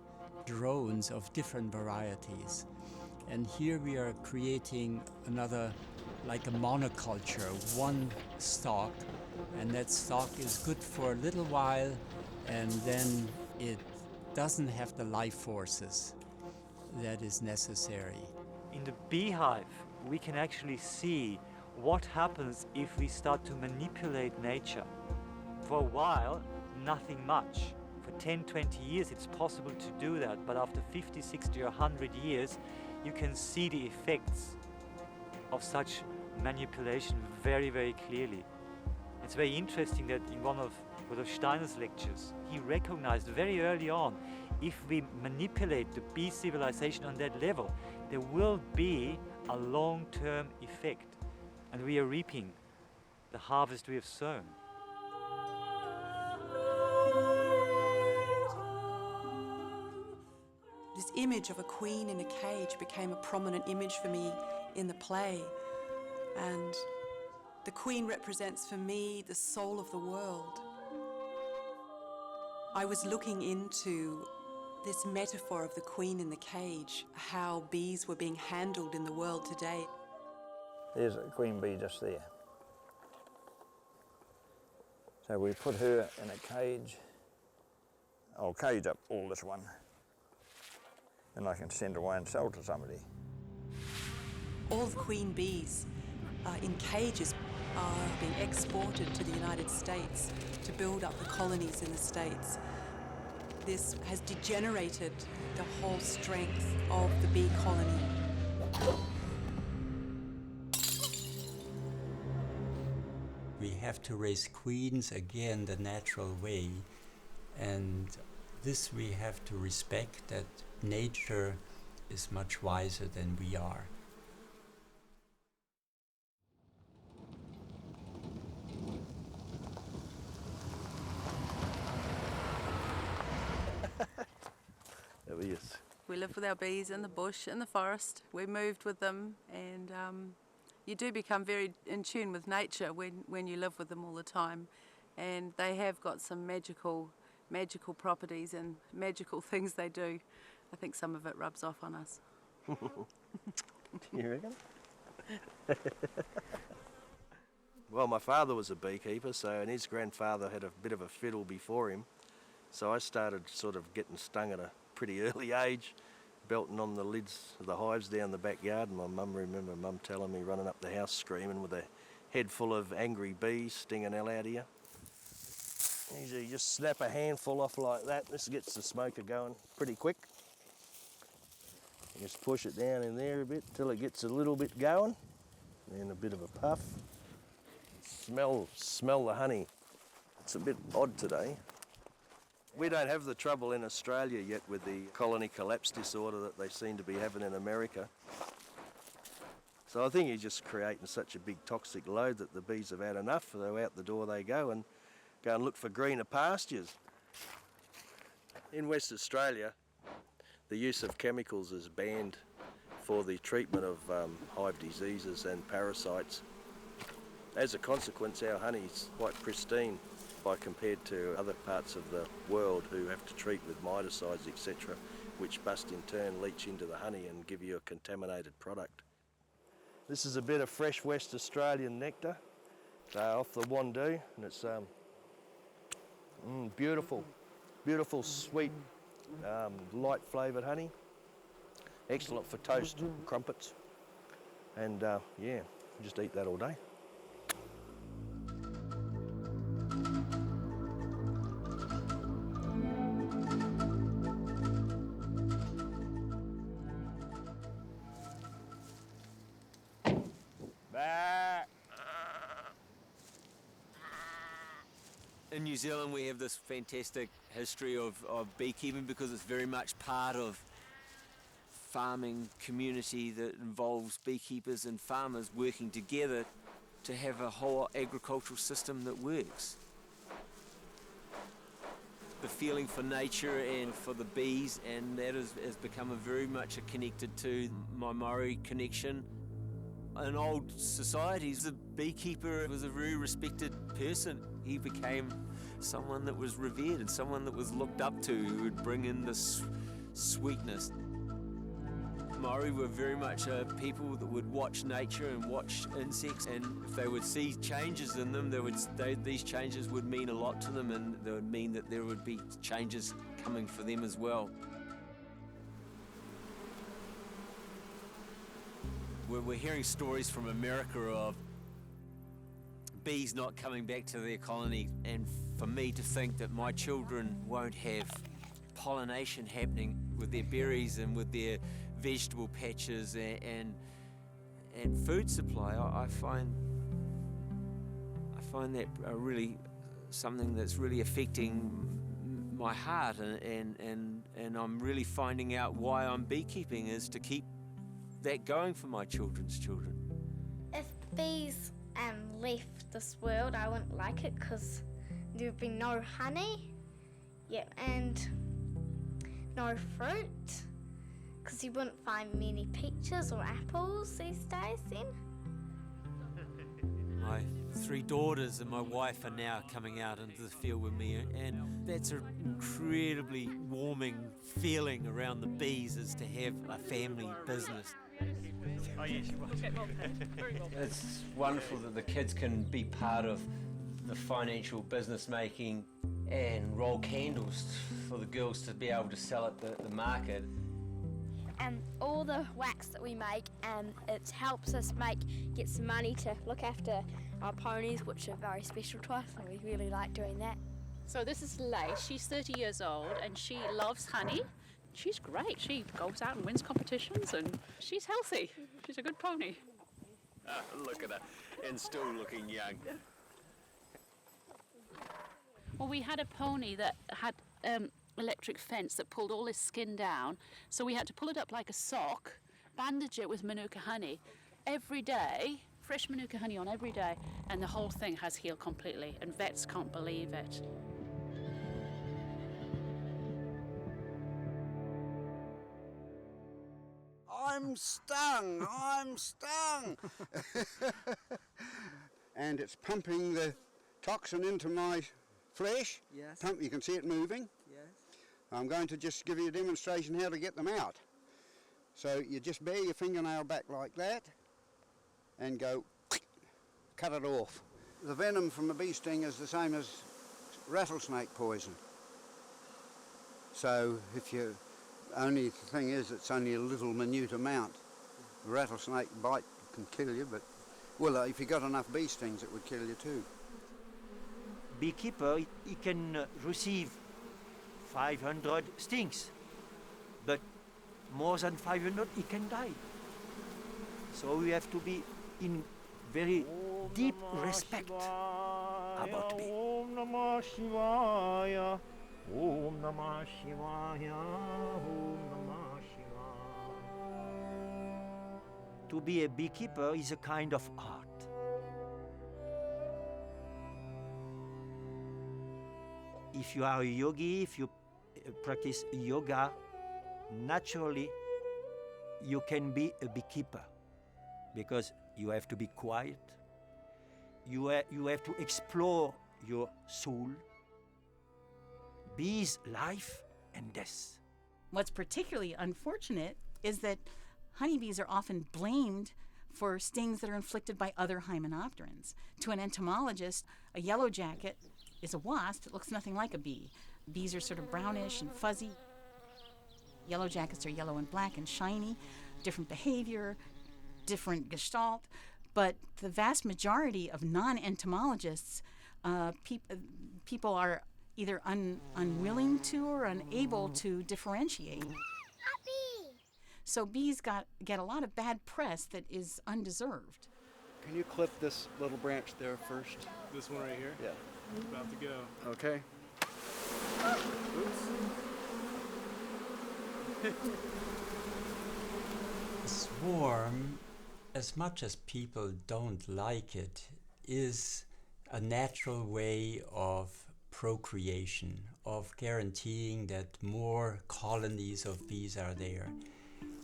drones of different varieties. And here we are creating another, like a monoculture, one stock, and that stock is good for a little while, and then it doesn't have the life forces that is necessary. In the beehive, we can actually see what happens if we start to manipulate nature. For a while, nothing much. For 10, 20 years, it's possible to do that, but after 50, 60, or 100 years, you can see the effects of such manipulation very, very clearly. It's very interesting that in one of Rudolf Steiner's lectures, he recognized very early on, if we manipulate the bee civilization on that level, there will be a long-term effect, and we are reaping the harvest we have sown. This image of a queen in a cage became a prominent image for me in the play, and the queen represents for me the soul of the world. I was looking into this metaphor of the queen in the cage, how bees were being handled in the world today. There's a queen bee just there. So we put her in a cage. I'll cage up all this one, and I can send away and sell to somebody. All the queen bees in cages are being exported to the United States to build up the colonies in the States. This has degenerated the whole strength of the bee colony. We have to raise queens again the natural way, and this we have to respect, that nature is much wiser than we are. There he is. We live with our bees in the bush, in the forest. We moved with them, and you do become very in tune with nature when you live with them all the time. And they have got some magical properties and magical things they do. I think some of it rubs off on us. You reckon? Well, my father was a beekeeper, and his grandfather had a bit of a fiddle before him. So I started sort of getting stung at a pretty early age, belting on the lids of the hives down the backyard, and I remember Mum telling me running up the house screaming with a head full of angry bees stinging hell out of you. Usually you just snap a handful off like that. This gets the smoker going pretty quick. You just push it down in there a bit till it gets a little bit going, then a bit of a puff. Smell the honey. It's a bit odd today. We don't have the trouble in Australia yet with the colony collapse disorder that they seem to be having in America. So I think you're just creating such a big toxic load that the bees have had enough, so out the door they go and look for greener pastures. In West Australia, The use of chemicals is banned for the treatment of hive diseases and parasites. As a consequence, our honey is quite pristine by compared to other parts of the world who have to treat with miticides, etc., which must in turn leach into the honey and give you a contaminated product. This is a bit of fresh West Australian nectar off the Wandoo, and it's beautiful, beautiful, sweet, light flavoured honey. Excellent for toast and crumpets, and yeah, just eat that all day. In New Zealand we have this fantastic history of beekeeping because it's very much part of farming community that involves beekeepers and farmers working together to have a whole agricultural system that works. The feeling for nature and for the bees, and that has become very much connected to my Maori connection. In old societies, the beekeeper was a very respected person. He became someone that was revered and someone that was looked up to, who would bring in this sweetness. Maori were very much people that would watch nature and watch insects, and if they would see changes in them, these changes would mean a lot to them, and they would mean that there would be changes coming for them as well. We're hearing stories from America of bees not coming back to their colony, and for me to think that my children won't have pollination happening with their berries and with their vegetable patches and food supply, I find that really something that's really affecting my heart, and I'm really finding out why I'm beekeeping is to keep that going for my children's children. If bees left this world, I wouldn't like it because there would be no honey, and no fruit, because you wouldn't find many peaches or apples these days then. My 3 daughters and my wife are now coming out into the field with me, and that's an incredibly warming feeling around the bees, is to have a family business. Oh, yes, you will. It's wonderful that the kids can be part of the financial business making and roll candles for the girls to be able to sell at the market. And all the wax that we make, it helps us get some money to look after our ponies, which are very special to us, and we really like doing that. So this is Lay. She's 30 years old and she loves honey. She's great. She goes out and wins competitions, and she's healthy. She's a good pony. Look at her, and still looking young. Well, we had a pony that had electric fence that pulled all his skin down, so we had to pull it up like a sock, bandage it with Manuka honey every day, fresh Manuka honey on every day, and the whole thing has healed completely, and vets can't believe it. I'm stung, I'm stung. And it's pumping the toxin into my flesh. Yes. You can see it moving. Yes. I'm going to just give you a demonstration how to get them out. So you just bear your fingernail back like that and go cut it off. The venom from a bee sting is the same as rattlesnake poison. So if you only the thing is, it's only a little minute amount. A rattlesnake bite can kill you, but well, if you got enough bee stings, it would kill you too. Beekeeper, he can receive 500 stings, but more than 500, he can die. So we have to be in very deep respect about bee. Om Namah Shivaya. Om Namah Shivaya, Om Namah Shivaya. To be a beekeeper is a kind of art. If you are a yogi, if you practice yoga, naturally you can be a beekeeper because you have to be quiet. You have to explore your soul. Bees, life and death. What's particularly unfortunate is that honeybees are often blamed for stings that are inflicted by other hymenopterans. To an entomologist, a yellow jacket is a wasp. It looks nothing like a bee. Bees are sort of brownish and fuzzy. Yellow jackets are yellow and black and shiny, different behavior, different gestalt. But the vast majority of non-entomologists, people are either unwilling to or unable to differentiate. So bees get a lot of bad press that is undeserved. Can you clip this little branch there first? This one right here? Yeah. About to go. Okay. Oops. A swarm, as much as people don't like it, is a natural way of procreation, of guaranteeing that more colonies of bees are there.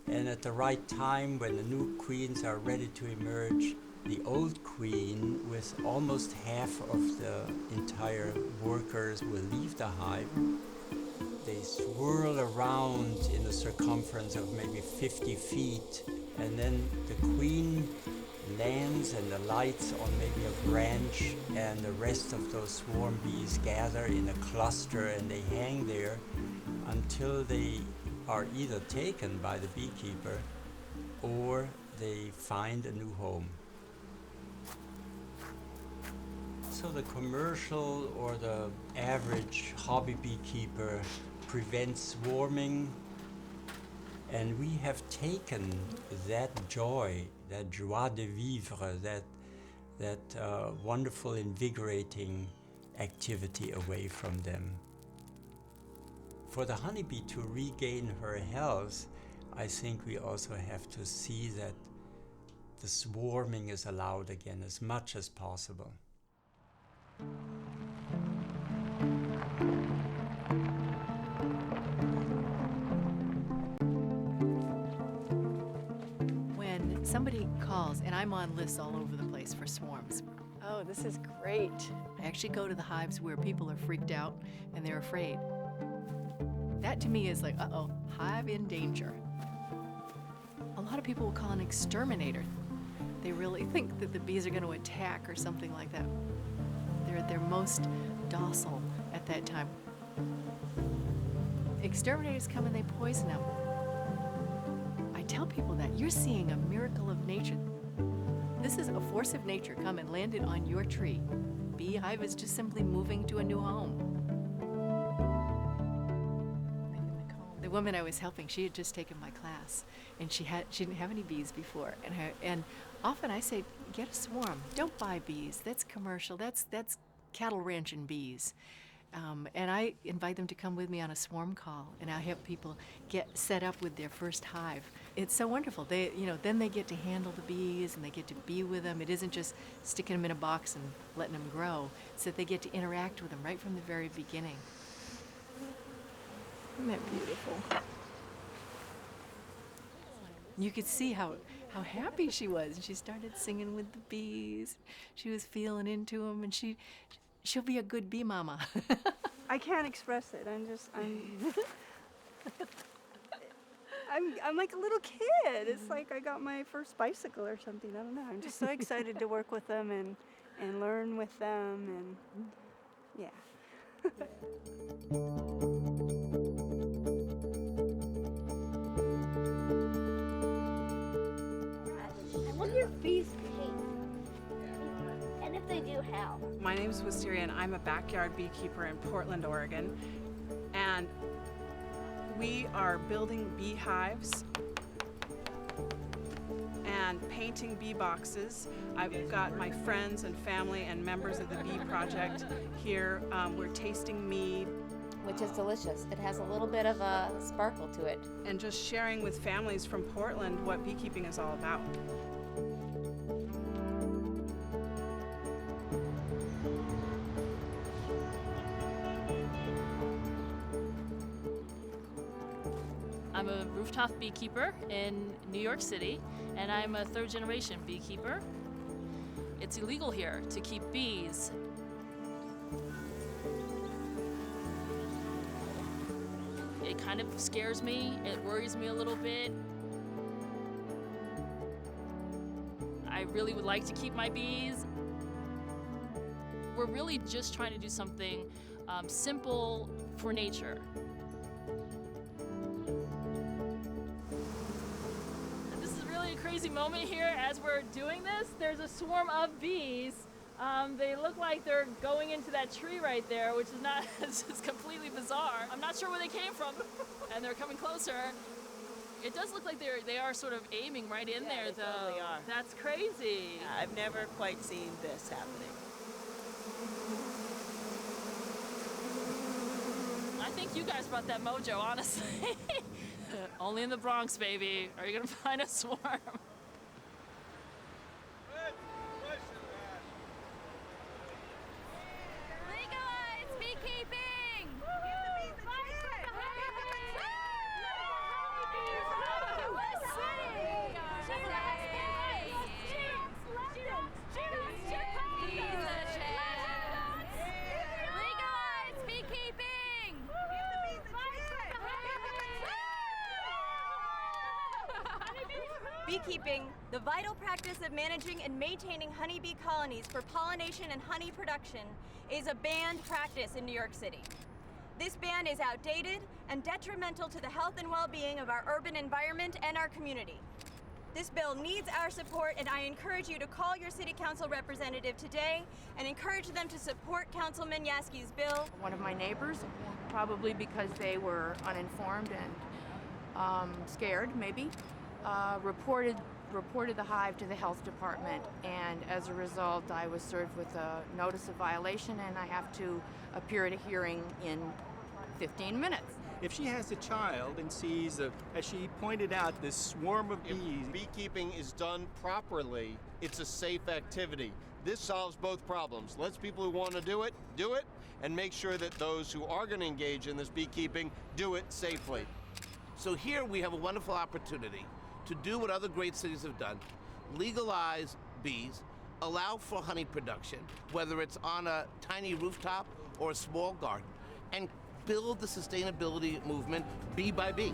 And at the right time, when the new queens are ready to emerge, the old queen, with almost half of the entire workers, will leave the hive. They swirl around in a circumference of maybe 50 feet, and then the queen lands and alights on maybe a branch, and the rest of those swarm bees gather in a cluster and they hang there until they are either taken by the beekeeper or they find a new home. So the commercial or the average hobby beekeeper prevents swarming, and we have taken that joy, that joie de vivre, that wonderful, invigorating activity away from them. For the honeybee to regain her health, I think we also have to see that the swarming is allowed again as much as possible. When somebody calls, and I'm on lists all over the place for swarms. Oh, this is great. I actually go to the hives where people are freaked out and they're afraid. That to me is like, uh-oh, hive in danger. A lot of people will call an exterminator. They really think that the bees are going to attack or something like that. They're most docile at that time. Exterminators come and they poison them. I tell people that you're seeing a miracle of nature. This is a force of nature come and landed on your tree. Beehive is just simply moving to a new home. The woman I was helping, she had just taken my class, and she didn't have any bees before, and often I say, get a swarm. Don't buy bees. That's commercial. That's cattle ranching bees. And I invite them to come with me on a swarm call, and I help people get set up with their first hive. It's so wonderful. Then they get to handle the bees, and they get to be with them. It isn't just sticking them in a box and letting them grow. It's that they get to interact with them right from the very beginning. Isn't that beautiful? You could see how happy she was. She started singing with the bees. She was feeling into them, and she'll be a good bee mama. I can't express it. I'm like a little kid. It's like I got my first bicycle or something. I don't know. I'm just so excited to work with them and learn with them, and yeah. I wonder if bees pee. And if they do, how? My name is Wisteria, and I'm a backyard beekeeper in Portland, Oregon. And we are building beehives and painting bee boxes. I've got my friends and family and members of the Bee Project here. We're tasting mead. Which is delicious. It has a little bit of a sparkle to it. And just sharing with families from Portland what beekeeping is all about. I'm a tough beekeeper in New York City, and I'm a third-generation beekeeper. It's illegal here to keep bees. It kind of scares me, it worries me a little bit. I really would like to keep my bees. We're really just trying to do something simple for nature. This is really a crazy moment here as we're doing this. There's a swarm of bees. They look like they're going into that tree right there, which is not, it's just completely bizarre. I'm not sure where they came from, and they're coming closer. It does look like they are sort of aiming right in there, they though. totally are. That's crazy. Yeah, I've never quite seen this happening. I think you guys brought that mojo, honestly. Only in the Bronx, baby. Are you gonna find a swarm? Legalize beekeeping! Legalize beekeeping! Beekeeping, the vital practice of managing and maintaining honeybee colonies for pollination and honey production, is a banned practice in New York City. This ban is outdated and detrimental to the health and well-being of our urban environment and our community. This bill needs our support, and I encourage you to call your city council representative today and encourage them to support Councilman Yaski's bill. One of my neighbors, probably because they were uninformed and scared, maybe, reported the hive to the health department, and as a result I was served with a notice of violation, and I have to appear at a hearing in 15 minutes. If she has a child and sees, as she pointed out, this swarm of bees. If beekeeping is done properly, it's a safe activity. This solves both problems. Lets people who want to do it, and make sure that those who are going to engage in this beekeeping do it safely. So here we have a wonderful opportunity to do what other great cities have done, legalize bees, allow for honey production, whether it's on a tiny rooftop or a small garden, and build the sustainability movement bee by bee.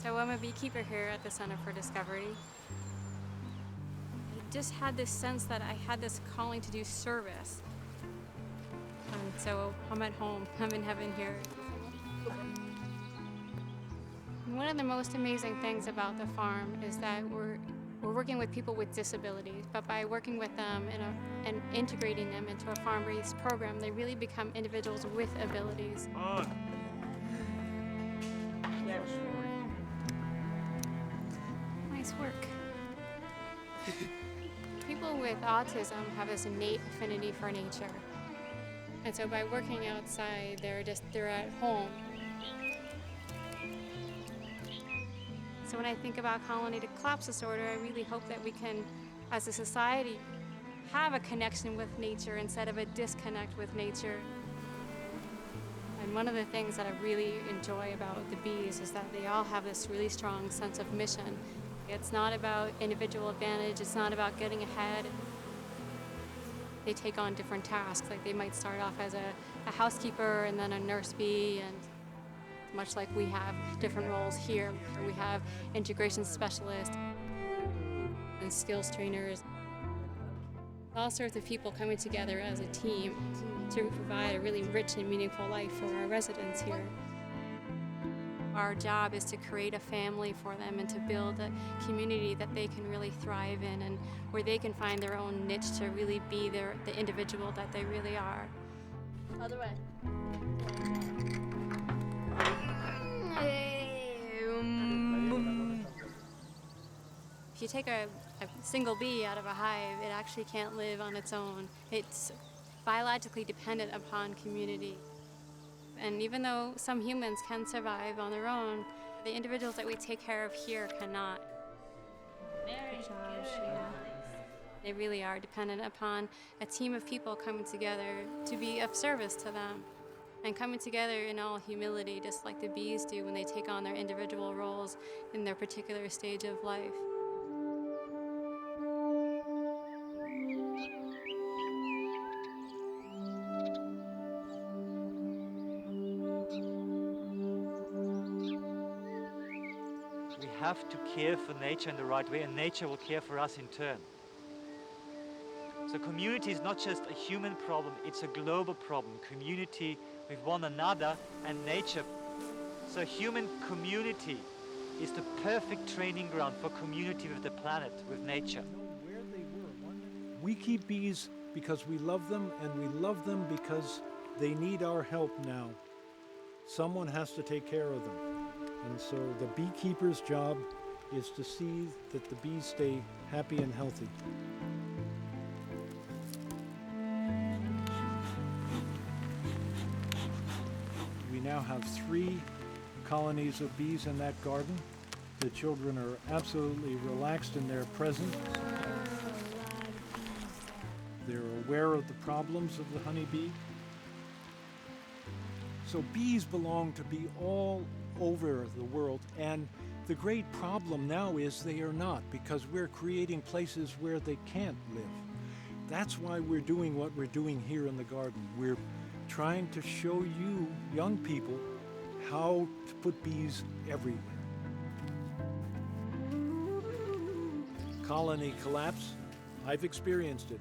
So I'm a beekeeper here at the Center for Discovery. I just had this sense that I had this calling to do service. And so I'm at home, I'm in heaven here. One of the most amazing things about the farm is that we're working with people with disabilities, but by working with them and integrating them into a farm-raised program, they really become individuals with abilities. Nice work. People with autism have this innate affinity for nature. And so by working outside, they're at home. So when I think about colony to collapse disorder, I really hope that we can, as a society, have a connection with nature instead of a disconnect with nature. And one of the things that I really enjoy about the bees is that they all have this really strong sense of mission. It's not about individual advantage, it's not about getting ahead. They take on different tasks, like they might start off as a housekeeper and then a nurse bee, and much like we have different roles here. We have integration specialists and skills trainers. All sorts of people coming together as a team to provide a really rich and meaningful life for our residents here. Our job is to create a family for them and to build a community that they can really thrive in and where they can find their own niche to really be the individual that they really are. Other way. If you take a single bee out of a hive, it actually can't live on its own. It's biologically dependent upon community. And even though some humans can survive on their own, the individuals that we take care of here cannot. They really are dependent upon a team of people coming together to be of service to them and coming together in all humility, just like the bees do when they take on their individual roles in their particular stage of life. We have to care for nature in the right way, and nature will care for us in turn. So community is not just a human problem, it's a global problem. Community with one another and nature. So human community is the perfect training ground for community with the planet, with nature. We keep bees because we love them, and we love them because they need our help now. Someone has to take care of them. And so the beekeeper's job is to see that the bees stay happy and healthy. We now have 3 colonies of bees in that garden. The children are absolutely relaxed in their presence. They're aware of the problems of the honeybee. So bees belong to be all over the world, and the great problem now is they are not, because we're creating places where they can't live. That's why we're doing what we're doing here in the garden. We're trying to show you, young people, how to put bees everywhere. Colony collapse, I've experienced it.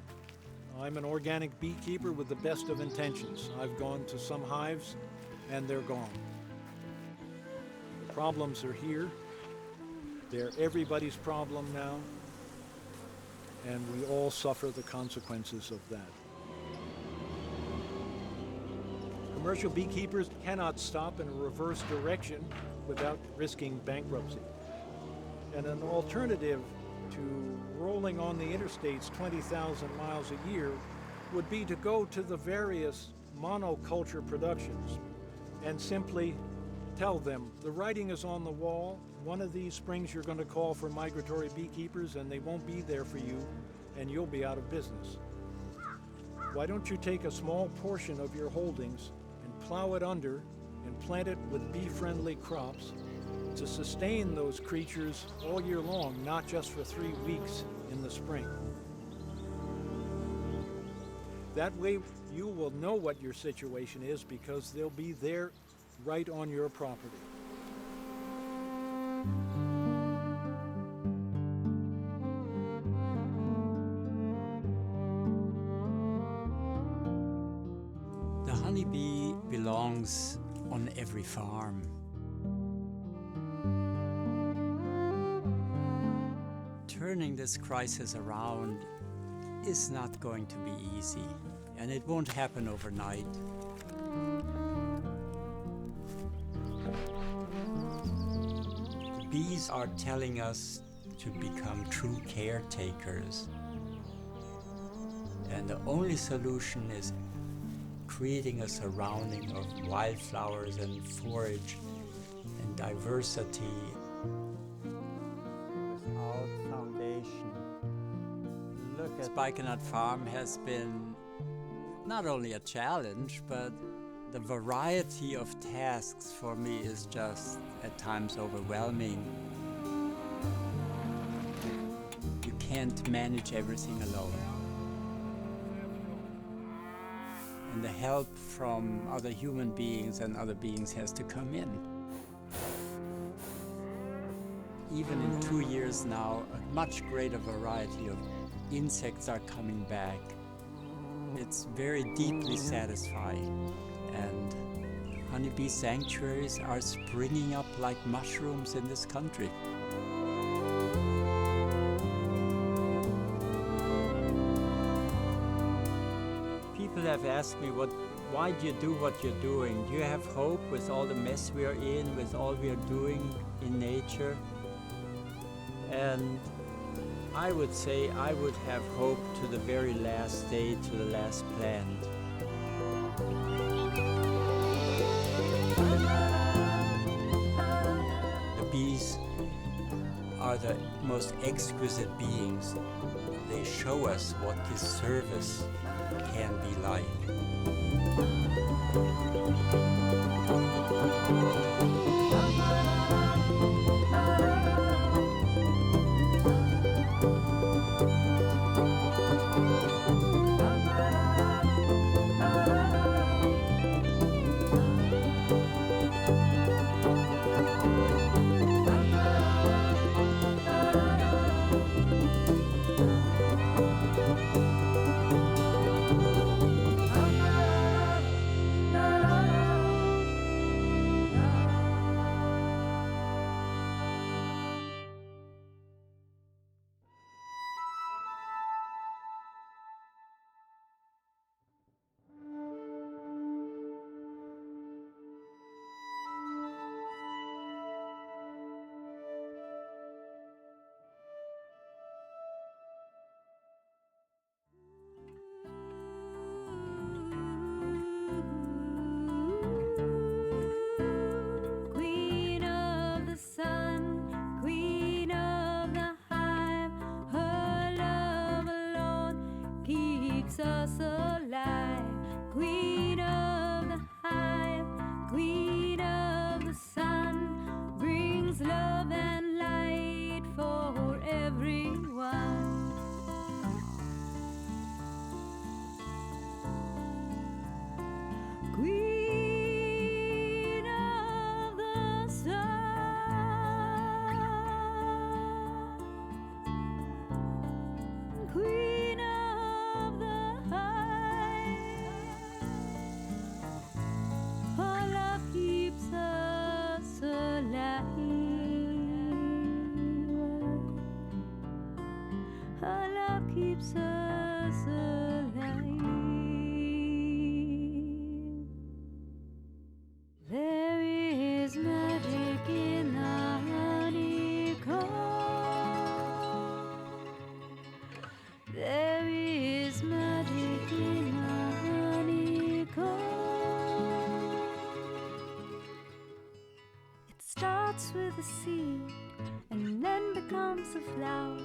I'm an organic beekeeper with the best of intentions. I've gone to some hives and they're gone. Problems are here. They're everybody's problem now, and we all suffer the consequences of that. Commercial beekeepers cannot stop in a reverse direction without risking bankruptcy. And an alternative to rolling on the interstates 20,000 miles a year would be to go to the various monoculture productions and simply tell them, the writing is on the wall. One of these springs you're going to call for migratory beekeepers and they won't be there for you and you'll be out of business. Why don't you take a small portion of your holdings and plow it under and plant it with bee-friendly crops to sustain those creatures all year long, not just for 3 weeks in the spring. That way you will know what your situation is because they'll be there right on your property. The honeybee belongs on every farm. Turning this crisis around is not going to be easy, and it won't happen overnight. The bees are telling us to become true caretakers. And the only solution is creating a surrounding of wildflowers and forage and diversity. Without foundation. Look at Spikenard Farm has been not only a challenge, but the variety of tasks for me is just at times overwhelming. You can't manage everything alone. And the help from other human beings and other beings has to come in. Even in 2 years now, a much greater variety of insects are coming back. It's very deeply satisfying. And honeybee sanctuaries are springing up like mushrooms in this country. People have asked me what why do you do what you're doing? Do you have hope with all the mess we are in, with all we are doing in nature? And I would say I would have hope to the very last day, to the last plant. The bees are the most exquisite beings. They show us what this service can be like. Us alive, queen of the hive, queen of the sun, brings love and light for everyone. Queen of the sun, queen of the her love keeps us alive. Her love keeps us alive. There is magic in the honeycomb. There is magic in the honeycomb. Starts with a seed and then becomes a flower.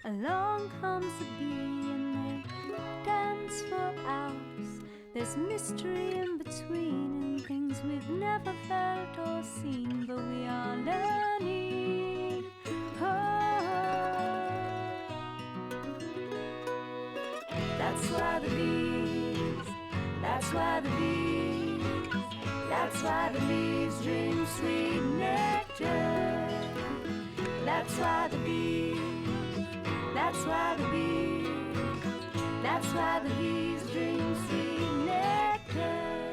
Along comes a bee and they dance for hours. There's mystery in between and things we've never felt or seen, but we are learning. That's why the bees, that's why the bees, that's why the bees drink sweet nectar. That's why the bees, that's why the bees, that's why the bees drink sweet nectar.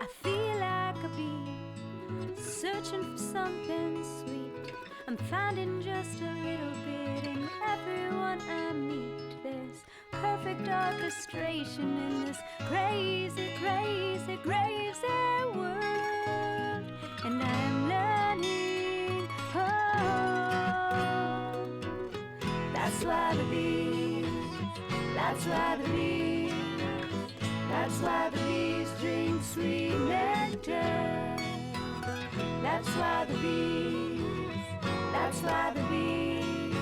I feel like a bee, searching for something sweet. I'm finding just a little bit in everyone I meet. There's perfect orchestration in this crazy, crazy, crazy world. And I'm learning, that's why the bees, that's why the bees, that's why the bees drink sweet nectar. That's why the bees, that's why the bees,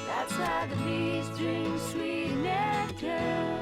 that's why the bees drink sweet nectar.